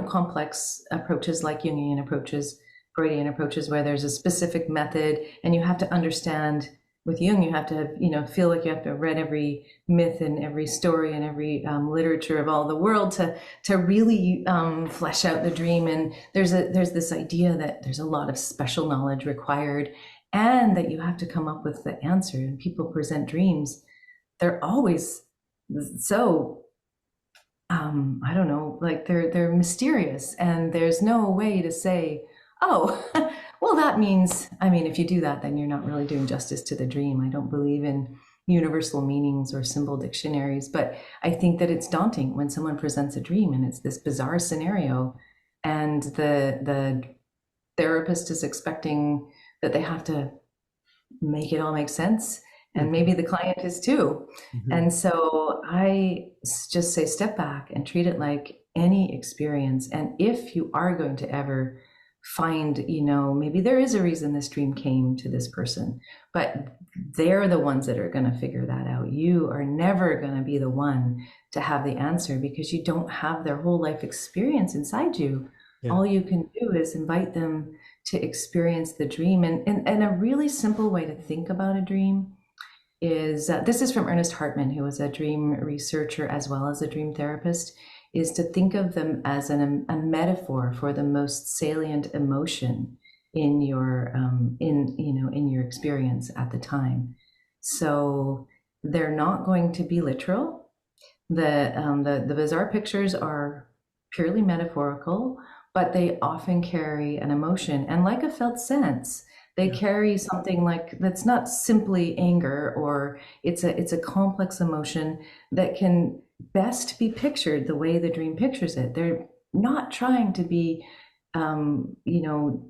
Speaker 2: complex approaches like Jungian approaches, Freudian approaches, where there's a specific method and you have to understand. With Jung, you have to, feel like you have to have read every myth and every story and every literature of all the world to really flesh out the dream. And there's this idea that there's a lot of special knowledge required, and that you have to come up with the answer. And people present dreams; they're always so I don't know, like they're mysterious, and there's no way to say, oh, well, that means, if you do that, then you're not really doing justice to the dream. I don't believe in universal meanings or symbol dictionaries, but I think that it's daunting when someone presents a dream and it's this bizarre scenario, and the therapist is expecting that they have to make it all make sense. And maybe the client is too.
Speaker 1: Mhm.
Speaker 2: And so I just say, step back and treat it like any experience. And if you are going to ever find, maybe there is a reason this dream came to this person, but they're the ones that are going to figure that out. You are never going to be the one to have the answer, because you don't have their whole life experience inside you.
Speaker 1: Yeah.
Speaker 2: All you can do is invite them to experience the dream. And a really simple way to think about a dream is, this is from Ernest Hartmann, who was a dream researcher as well as a dream therapist, is to think of them as a metaphor for the most salient emotion in your in your experience at the time. So they're not going to be literal. The bizarre pictures are purely metaphorical, but they often carry an emotion, and like a felt sense. They carry something like that's not simply anger, or it's a complex emotion that can best be pictured the way the dream pictures it. They're not trying to be,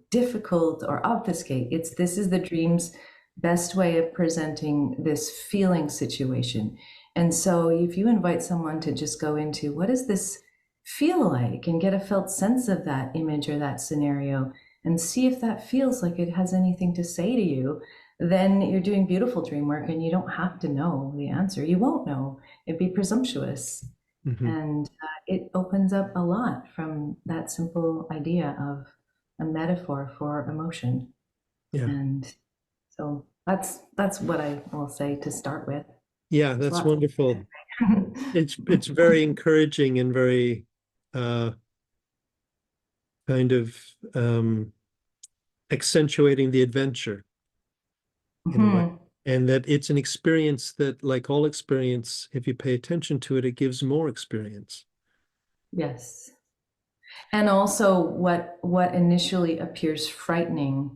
Speaker 2: difficult or obfuscate. This is the dream's best way of presenting this feeling situation. And so if you invite someone to just go into, what does this feel like, and get a felt sense of that image or that scenario, and see if that feels like it has anything to say to you, then you're doing beautiful dream work, and you don't have to know the answer. You won't know. It'd be presumptuous.
Speaker 1: Mhm.
Speaker 2: And it opens up a lot from that simple idea of a metaphor for emotion.
Speaker 1: Yeah.
Speaker 2: And so that's what I will say to start with.
Speaker 1: Yeah, that's wonderful. It's very encouraging and very kind of accentuating the adventure in a way. And that it's an experience that, like all experience, if you pay attention to it, it gives more experience.
Speaker 2: Yes. And also what initially appears frightening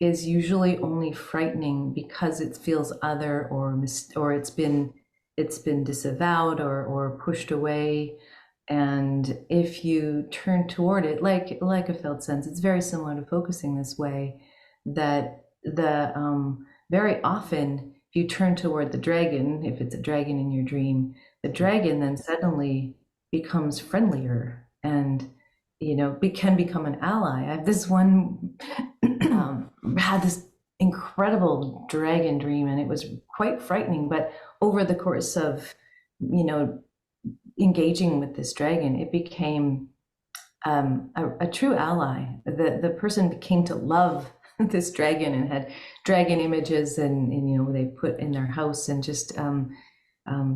Speaker 2: is usually only frightening because it feels other, or it's been disavowed or pushed away. And if you turn toward it like a felt sense, it's very similar to focusing this way, that very often if you turn toward the dragon, if it's a dragon in your dream, the dragon then suddenly becomes friendlier, and can become an ally. I have this one had this incredible dragon dream, and it was quite frightening, but over the course of engaging with this dragon, it became a true ally. The person came to love this dragon, and had dragon images, and they put in their house, and just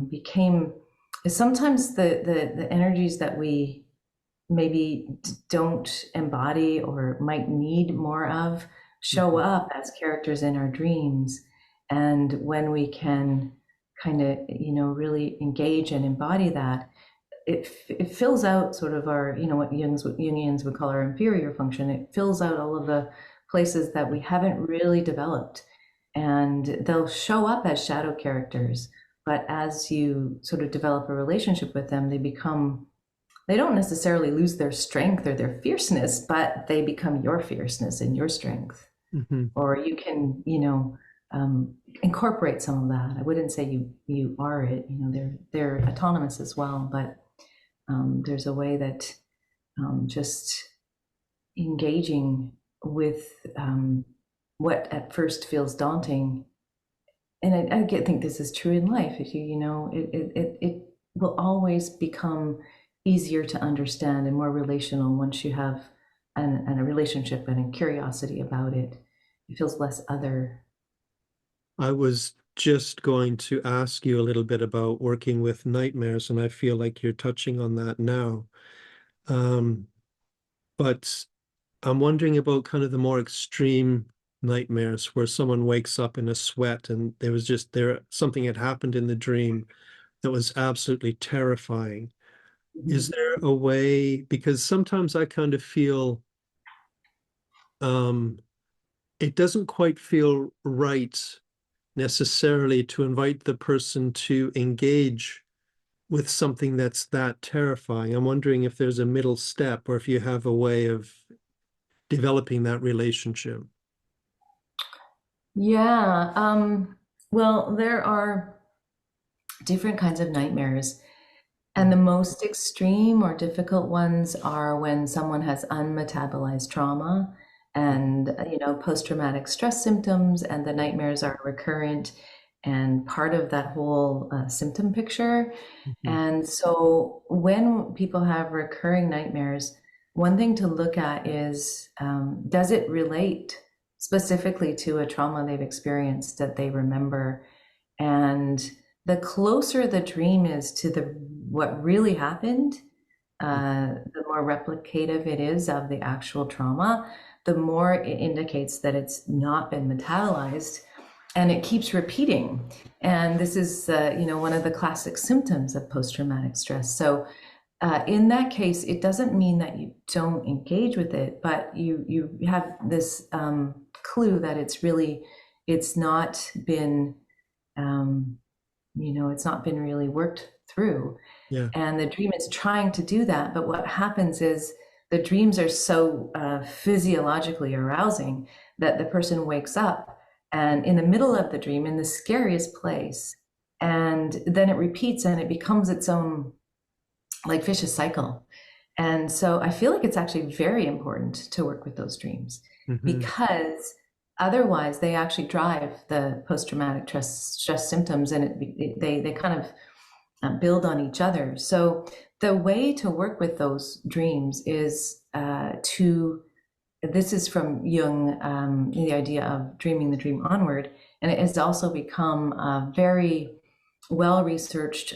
Speaker 2: became. Sometimes the energies that we maybe don't embody or might need more of show up as characters in our dreams. And when we can kind of really engage and embody that, it fills out sort of our what Jungians would call our inferior function. It fills out all of the places that we haven't really developed, and they'll show up as shadow characters, but as you sort of develop a relationship with them, they don't necessarily lose their strength or their fierceness, but they become your fierceness and your strength.
Speaker 1: Mhm.
Speaker 2: Or you can, incorporate some of that. I wouldn't say you are it. They're autonomous as well, but there's a way that just engaging with what at first feels daunting, and I think this is true in life. If it will always become easier to understand and more relational once you have a relationship and a curiosity about it. It feels less other.
Speaker 1: I was just going to ask you a little bit about working with nightmares, and I feel like you're touching on that now. Um, but I'm wondering about kind of the more extreme nightmares where someone wakes up in a sweat and something had happened in the dream that was absolutely terrifying. Is there a way, because sometimes I kind of feel um, it doesn't quite feel right necessarily to invite the person to engage with something that's that terrifying. I'm wondering if there's a middle step or if you have a way of developing that relationship.
Speaker 2: Yeah. Well, there are different kinds of nightmares. And the most extreme or difficult ones are when someone has unmetabolized trauma and, post-traumatic stress symptoms, and the nightmares are recurrent and part of that whole symptom picture.
Speaker 1: Mhm.
Speaker 2: And so when people have recurring nightmares, one thing to look at is, does it relate specifically to a trauma they've experienced that they remember? And the closer the dream is to what really happened, the more replicative it is of the actual trauma, the more it indicates that it's not been metabolized and it keeps repeating. And this is, one of the classic symptoms of post-traumatic stress. So in that case, it doesn't mean that you don't engage with it, but you have this clue that it's not been it's not been really worked through.
Speaker 1: Yeah.
Speaker 2: And the dream is trying to do that. But what happens is the dreams are so physiologically arousing that the person wakes up and in the middle of the dream, in the scariest place, and then it repeats and it becomes its own like vicious cycle. And so I feel like it's actually very important to work with those dreams
Speaker 1: Mhm.
Speaker 2: because otherwise they actually drive the post-traumatic stress symptoms, and they kind of build on each other. So the way to work with those dreams is this is from Jung, the idea of dreaming the dream onward, and it has also become a very well-researched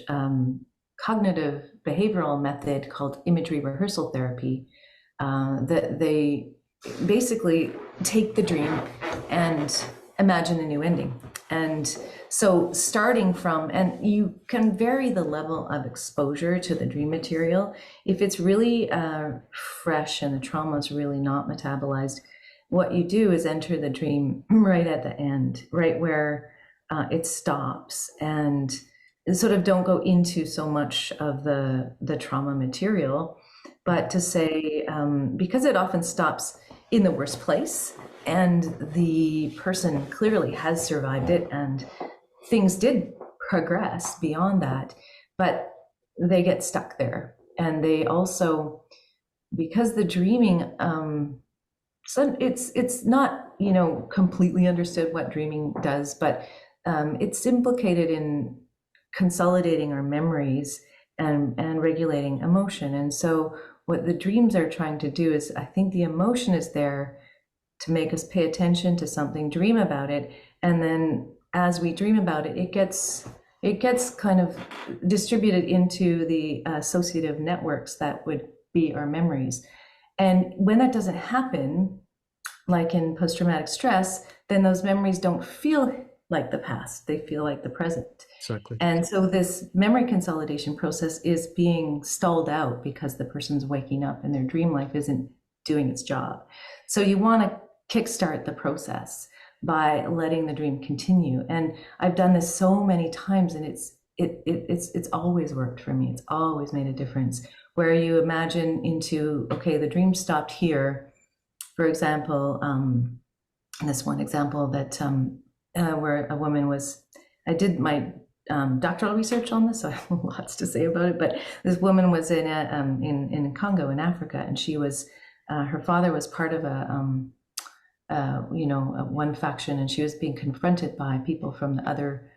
Speaker 2: cognitive behavioral method called imagery rehearsal therapy, that they basically take the dream and imagine a new ending. And so starting from, and you can vary the level of exposure to the dream material. If it's really fresh and the trauma is really not metabolized, what you do is enter the dream right at the end, right where it stops, and sort of don't go into so much of the trauma material, but to say, because it often stops in the worst place and the person clearly has survived it and things did progress beyond that, but they get stuck there. And they also, because the dreaming, so it's not completely understood what dreaming does, but it's implicated in consolidating our memories and regulating emotion. And so what the dreams are trying to do is, I think the emotion is there to make us pay attention to something, dream about it, and then as we dream about it, it gets kind of distributed into the associative networks that would be our memories. And when that doesn't happen, like in post-traumatic stress, then those memories don't feel like the past, they feel like the present.
Speaker 1: Exactly.
Speaker 2: And so this memory consolidation process is being stalled out because the person's waking up and their dream life isn't doing its job. So you want to kickstart the process by letting the dream continue. And I've done this so many times, and it's always worked for me. It's always made a difference. Where you imagine into, okay, the dream stopped here. For example, this one example that where a woman was, I did my doctoral research on this, so I have lots to say about it. But this woman was in Congo in Africa, and she was her father was part of one faction, and she was being confronted by people from the other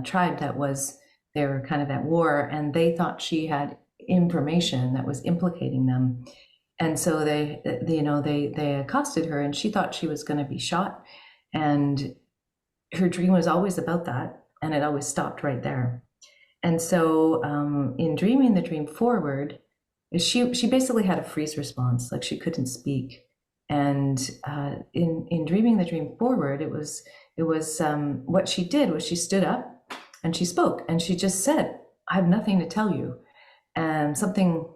Speaker 2: tribe that was they were kind of at war, and they thought she had information that was implicating them. And so they accosted her, and she thought she was going to be shot. And her dream was always about that, and it always stopped right there. And so in dreaming the dream forward, she basically had a freeze response, like she couldn't speak. And in dreaming the dream forward, it was what she did was she stood up and she spoke, and she just said, "I have nothing to tell you," and something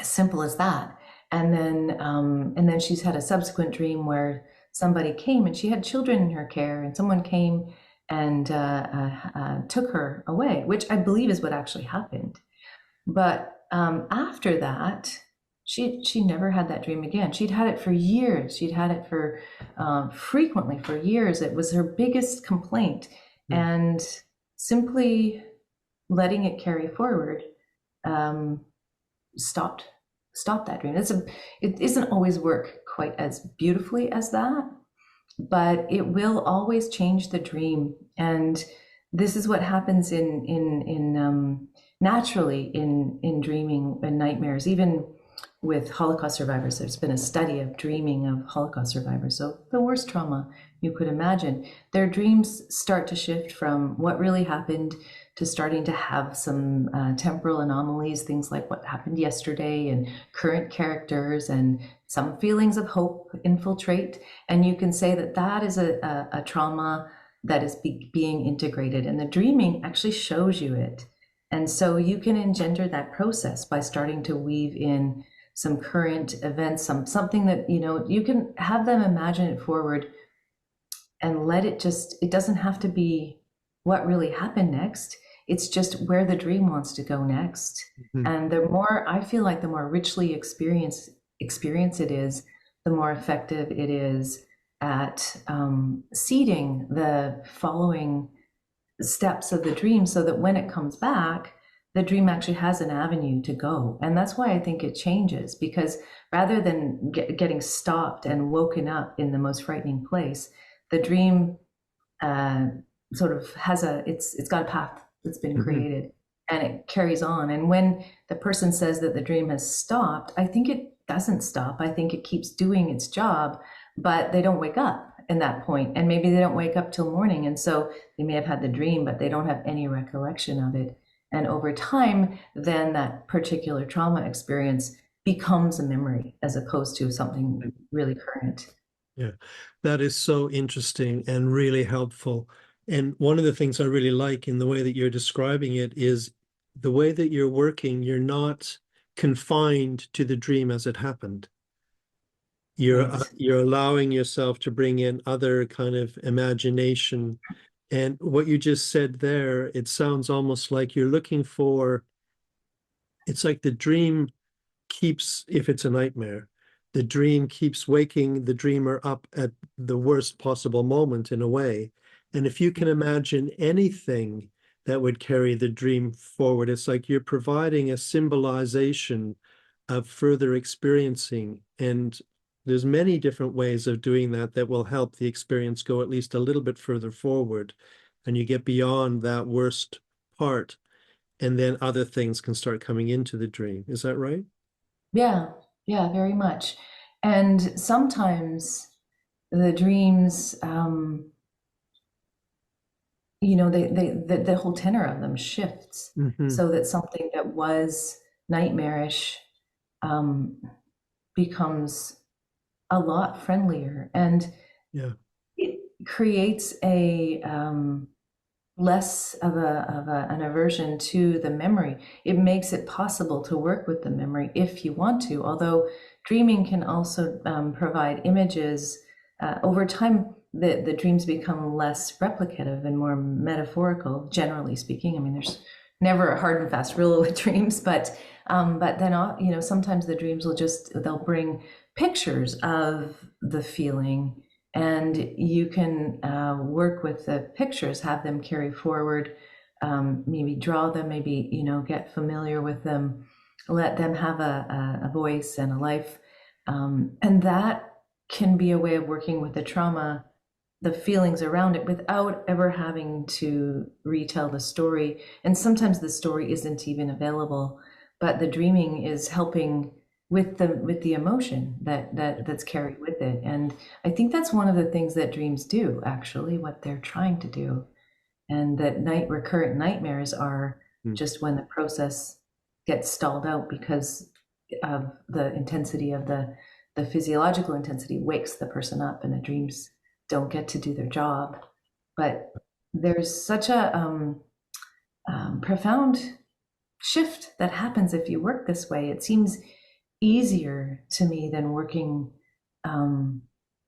Speaker 2: as simple as that. And then she's had a subsequent dream where somebody came, and she had children in her care, and someone came and took her away, which I believe is what actually happened. But after that, she never had that dream again. She'd had it for years. She'd had it for frequently for years. It was her biggest complaint, and simply letting it carry forward stopped that dream. It isn't always work quite as beautifully as that, but it will always change the dream. And this is what happens in naturally in dreaming and nightmares. Even with Holocaust survivors, there's been a study of dreaming of Holocaust survivors. So the worst trauma you could imagine, their dreams start to shift from what really happened to starting to have some temporal anomalies, things like what happened yesterday and current characters, and some feelings of hope infiltrate. And you can say that that is a trauma that is being integrated, and the dreaming actually shows you it. And so you can engender that process by starting to weave in some current events, something that, you can have them imagine it forward and let it it doesn't have to be what really happened next. It's just where the dream wants to go next. Mm-hmm. And I feel like the more richly experience it is, the more effective it is at seeding the following steps of the dream, so that when it comes back, the dream actually has an avenue to go. And that's why I think it changes, because rather than getting stopped and woken up in the most frightening place, the dream sort of has it's got a path that's been created, and it carries on. And when the person says that the dream has stopped, I think it doesn't stop. I think it keeps doing its job, but they don't wake up in that point, and maybe they don't wake up till morning. And so they may have had the dream, but they don't have any recollection of it. And over time, then that particular trauma experience becomes a memory as opposed to something really current.
Speaker 1: Yeah, that is so interesting and really helpful. And one of the things I really like in the way that you're describing it is the way that you're working, you're not confined to the dream as it happened. You're allowing yourself to bring in other kind of imagination. And what you just said there, it sounds almost like you're looking for, it's like the dream keeps, if it's a nightmare, the dream keeps waking the dreamer up at the worst possible moment in a way. And if you can imagine anything that would carry the dream forward, it's like you're providing a symbolization of further experiencing. And there's many different ways of doing that that will help the experience go at least a little bit further forward, and you get beyond that worst part, and then other things can start coming into the dream. Is that right?
Speaker 2: Yeah, very much. And sometimes the dreams, the whole tenor of them shifts, so that something that was nightmarish becomes a lot friendlier, and it creates a less of an aversion to the memory. It makes it possible to work with the memory if you want to, although dreaming can also provide images. Over time, the dreams become less replicative and more metaphorical, generally speaking. I mean, there's never a hard and fast rule with dreams, but then sometimes the dreams they'll bring pictures of the feeling, and you can work with the pictures, have them carry forward, maybe draw them, maybe get familiar with them, let them have a voice and a life, and that can be a way of working with the trauma, the feelings around it, without ever having to retell the story. And sometimes the story isn't even available, but the dreaming is helping with the emotion that's carried with it. And I think that's one of the things that dreams do, actually, what they're trying to do. And that recurrent nightmares are
Speaker 1: Mm.
Speaker 2: just when the process gets stalled out because of the intensity of the physiological intensity wakes the person up, and the dreams don't get to do their job. But there's such a profound shift that happens if you work this way. It seems easier to me than working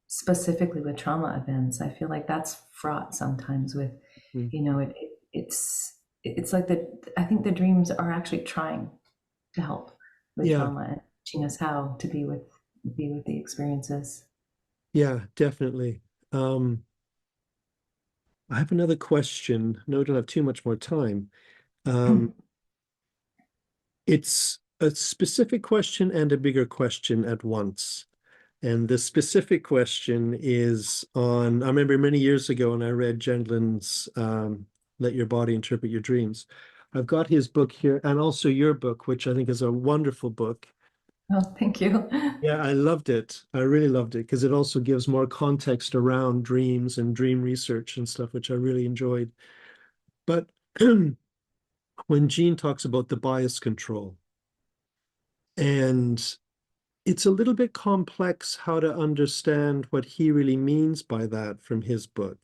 Speaker 2: specifically with trauma events. I feel like that's fraught sometimes with,
Speaker 1: Mm.
Speaker 2: it's like I think the dreams are actually trying to help with
Speaker 1: Yeah,
Speaker 2: trauma and teaching us how to be with the experiences.
Speaker 1: yeah, definitely. I have another question. No, we don't have too much more time. Um, it's a specific question and a bigger question at once. And the specific question is on, I remember many years ago when I read Gendlin's Let Your Body Interpret Your Dreams. I've got his book here and also your book, which I think is a wonderful book.
Speaker 2: Oh, thank you.
Speaker 1: Yeah, I loved it. I really loved it because it also gives more context around dreams and dream research and stuff, which I really enjoyed. But when Jean talks about the bias control, and it's a little bit complex how to understand what he really means by that from his book.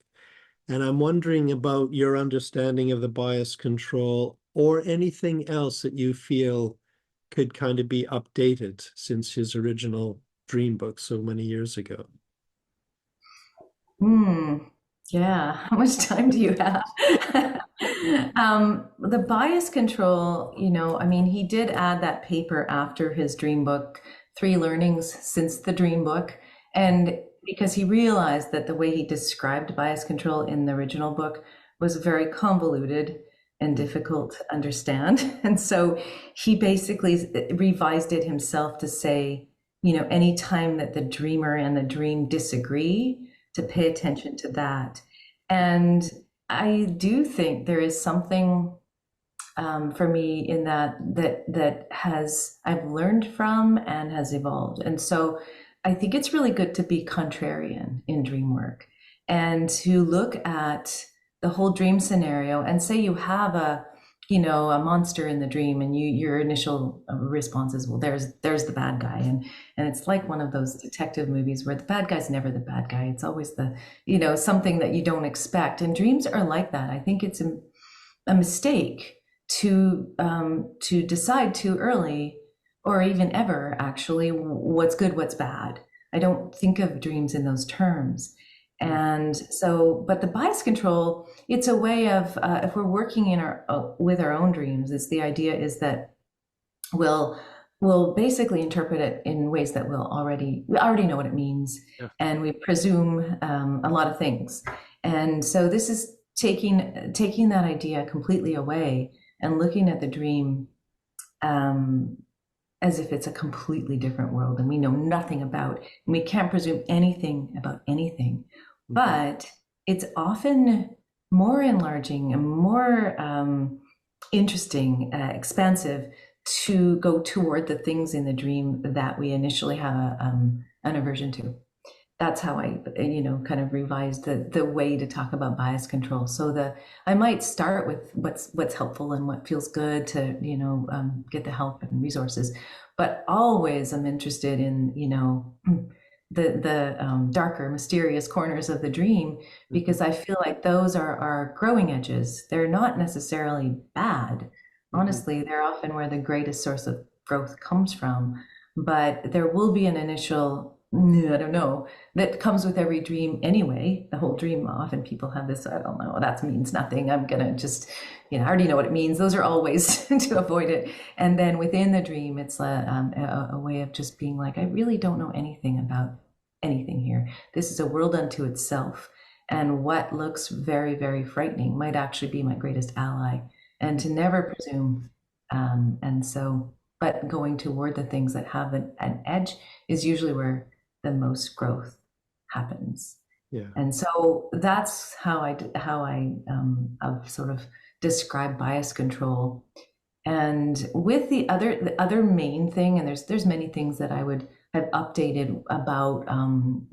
Speaker 1: And I'm wondering about your understanding of the bias control or anything else that you feel could kind of be updated since his original dream book so many years ago.
Speaker 2: Hmm. Yeah. How much time do you have? The bias control, I mean, he did add that paper after his dream book, Three Learnings Since the Dream Book. And because he realized that the way he described bias control in the original book was very convoluted and difficult to understand. And so he basically revised it himself to say, anytime that the dreamer and the dream disagree, to pay attention to that. And I do think there is something for me in that has I've learned from and has evolved. And so I think it's really good to be contrarian in dream work and to look at the whole dream scenario and say you have a monster in the dream, and your initial response is, well, there's the bad guy, and it's like one of those detective movies where the bad guy's never the bad guy. It's always something that you don't expect, and dreams are like that. I think it's a mistake to decide too early, or even ever, actually, what's good, what's bad. I don't think of dreams in those terms. And so, but the bias control, it's a way of, if we're working with our own dreams, the idea is that we'll basically interpret it in ways that we already know what it means,
Speaker 1: Yeah.
Speaker 2: and we presume a lot of things. And so this is taking that idea completely away and looking at the dream as if it's a completely different world and we know nothing about, and we can't presume anything about anything. But it's often more enlarging and more interesting, expansive, to go toward the things in the dream that we initially have an aversion to. That's how I, kind of revised the way to talk about bias control. So I might start with what's helpful and what feels good to, get the help and resources, but always I'm interested in, the darker, mysterious corners of the dream, because I feel like those are growing edges. They're not necessarily bad. Honestly, they're often where the greatest source of growth comes from. But there will be an initial, I don't know, that comes with every dream anyway. The whole dream, often people have this, I don't know, that means nothing. I'm going to just, I already know what it means. Those are all ways to avoid it. And then within the dream, it's a way of just being like, I really don't know anything about anything here. This is a world unto itself. And what looks very, very frightening might actually be my greatest ally. And to never presume. But going toward the things that have an edge is usually where the most growth happens.
Speaker 1: Yeah.
Speaker 2: And so that's how I sort of describe bias control. And with the other main thing, and there's many things that I would have updated about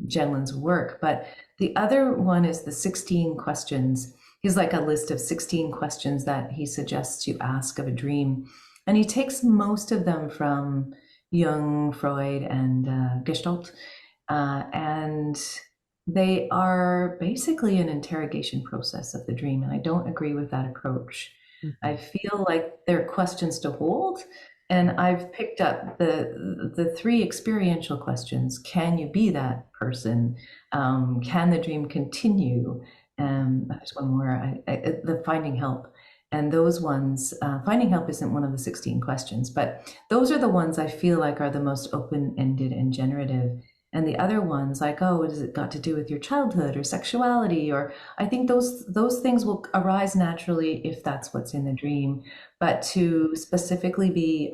Speaker 2: Jenlin's work, but the other one is the 16 questions. He's like a list of 16 questions that he suggests you ask of a dream. And he takes most of them from Jung, Freud, and Gestalt. And they are basically an interrogation process of the dream. And I don't agree with that approach.
Speaker 1: Mhm.
Speaker 2: I feel like there are questions to hold, and I've picked up the three experiential questions. Can you be that person? Can the dream continue? There's one more, the finding help. And those ones, finding help isn't one of the 16 questions, but those are the ones I feel like are the most open-ended and generative. And the other ones, like, oh, what has it got to do with your childhood or sexuality? Or I think those things will arise naturally if that's what's in the dream. But to specifically be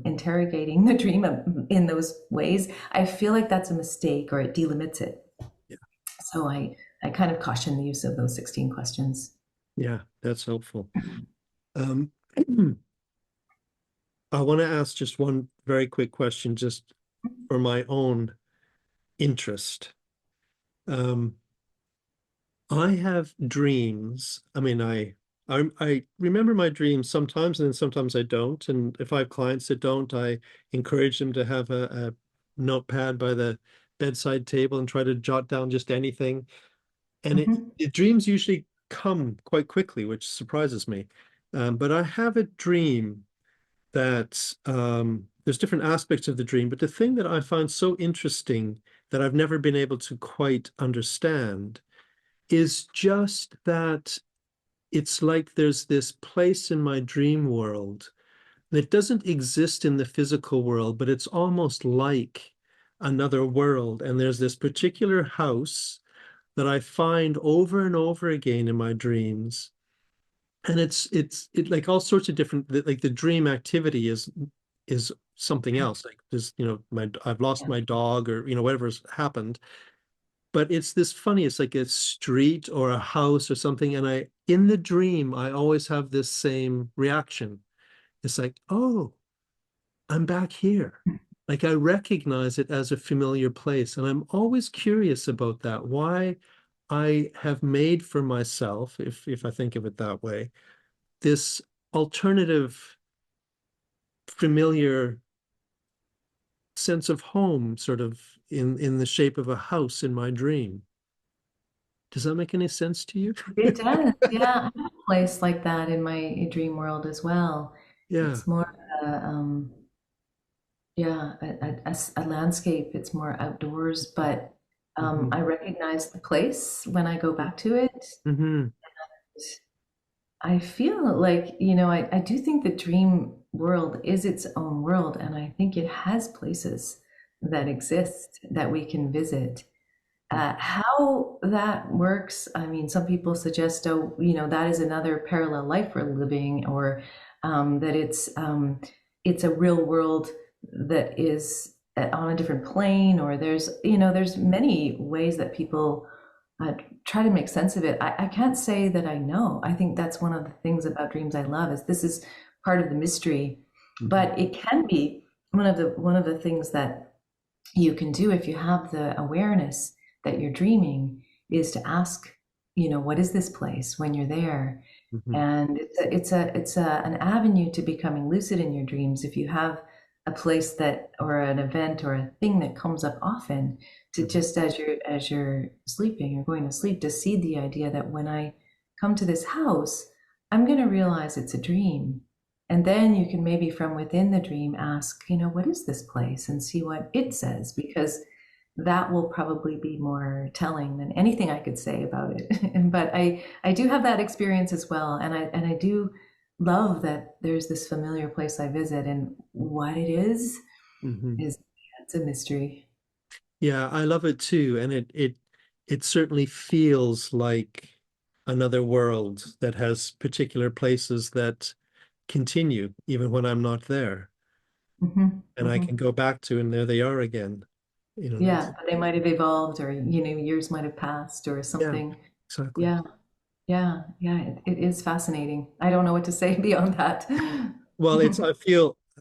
Speaker 2: interrogating the dream in those ways, I feel like that's a mistake or it delimits it.
Speaker 1: Yeah.
Speaker 2: So I kind of caution the use of those 16 questions.
Speaker 1: Yeah, that's helpful. Um, I want to ask just one very quick question, just for my own interest. Um, I have dreams. I mean, I remember my dreams sometimes, and then sometimes I don't. And if I have clients that don't, I encourage them to have a notepad by the bedside table and try to jot down just anything. And
Speaker 2: Mhm.
Speaker 1: the dreams usually come quite quickly, which surprises me. But I have a dream that there's different aspects of the dream, but the thing that I find so interesting that I've never been able to quite understand is just that it's like there's this place in my dream world that doesn't exist in the physical world, but it's almost like another world. And there's this particular house that I find over and over again in my dreams. And it like all sorts of different, like the dream activity is something else. Like there's, I've lost
Speaker 2: Yeah.
Speaker 1: my dog, or whatever's happened. But it's this funny, it's like a street or a house or something. And in the dream, I always have this same reaction. It's like, oh, I'm back here. Like I recognize it as a familiar place. And I'm always curious about that, why I have made for myself, if I think of it that way, this alternative, familiar sense of home, sort of in the shape of a house in my dream. Does that make any sense to you?
Speaker 2: It does. Yeah, I have a place like that in my dream world as well.
Speaker 1: Yeah.
Speaker 2: It's more yeah, a landscape. It's more outdoors, but
Speaker 1: Hmm.
Speaker 2: I recognize the place when I go back to it.
Speaker 1: Hmm.
Speaker 2: I feel like, I do think the dream world is its own world, and I think it has places that exist that we can visit. How that works, I mean, some people suggest, oh, that is another parallel life we're living, or that it's a real world that is on a different plane, or there's many ways that people try to make sense of it. I can't say that I know. I think that's one of the things about dreams I love is this is part of the mystery,
Speaker 1: Hmm.
Speaker 2: but it can be one of the things that you can do if you have the awareness that you're dreaming is to ask, what is this place when you're there?
Speaker 1: Hmm.
Speaker 2: And an avenue to becoming lucid in your dreams. If you have a place that, or an event or a thing that comes up often, to
Speaker 1: Hmm.
Speaker 2: just as you're sleeping or going to sleep, to see the idea that when I come to this house, I'm going to realize it's a dream. And then you can maybe from within the dream ask, what is this place, and see what it says, because that will probably be more telling than anything I could say about it. But I do have that experience as well, and I do love that there's this familiar place I visit, and what it
Speaker 1: Hmm.
Speaker 2: is it's a mystery.
Speaker 1: Yeah, I love it too. And it certainly feels like another world that has particular places that continue even when I'm not there.
Speaker 2: Hmm.
Speaker 1: And I can
Speaker 2: Hmm.
Speaker 1: go back to, and there they are again.
Speaker 2: Yeah,
Speaker 1: That's,
Speaker 2: but they might have evolved, or years might have passed, or
Speaker 1: yeah,
Speaker 2: something.
Speaker 1: exactly.
Speaker 2: Yeah, yeah, yeah. It is fascinating. I don't know what to say beyond that.
Speaker 1: Well,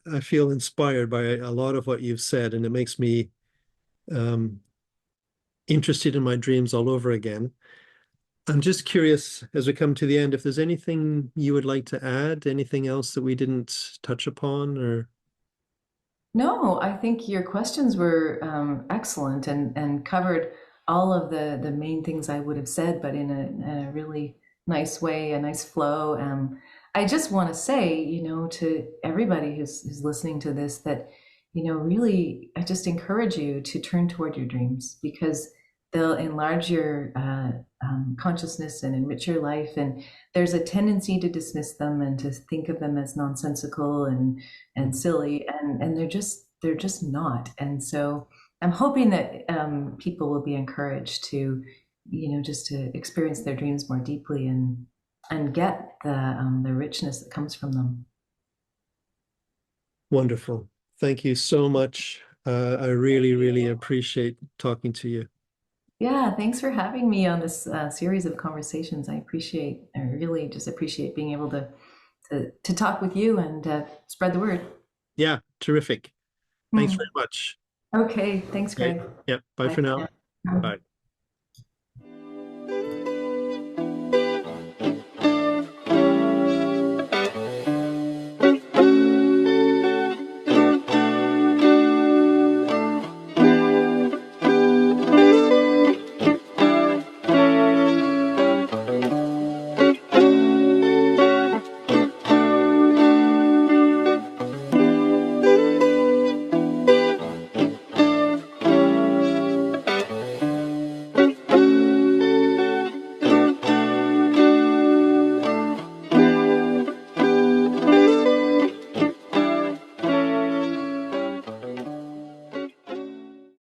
Speaker 1: I feel inspired by a lot of what you've said, and it makes me um, interested in my dreams all over again. I'm just curious, as we come to the end, if there's anything you would like to add, anything else that we didn't touch upon, or
Speaker 2: No, I think your questions were excellent and covered all of the main things I would have said, but in a really nice way, a nice flow. I just want to say, to everybody who's listening to this that, really, I just encourage you to turn toward your dreams because they'll enlarge your consciousness and enrich your life. And there's a tendency to dismiss them and to think of them as nonsensical and silly, and they're just not. And so I'm hoping that people will be encouraged to, just to experience their dreams more deeply and get the richness that comes from them.
Speaker 1: wonderful. Thank you so much. I really, really appreciate talking to you.
Speaker 2: Yeah, thanks for having me on this series of conversations. I really just appreciate being able to talk with you and spread the word.
Speaker 1: Yeah, terrific. Thanks
Speaker 2: Hmm.
Speaker 1: very much.
Speaker 2: Okay, thanks,
Speaker 1: Okay.
Speaker 2: Greg.
Speaker 1: Yeah, bye
Speaker 2: Bye
Speaker 1: for
Speaker 2: for
Speaker 1: now.
Speaker 2: now.
Speaker 1: Bye.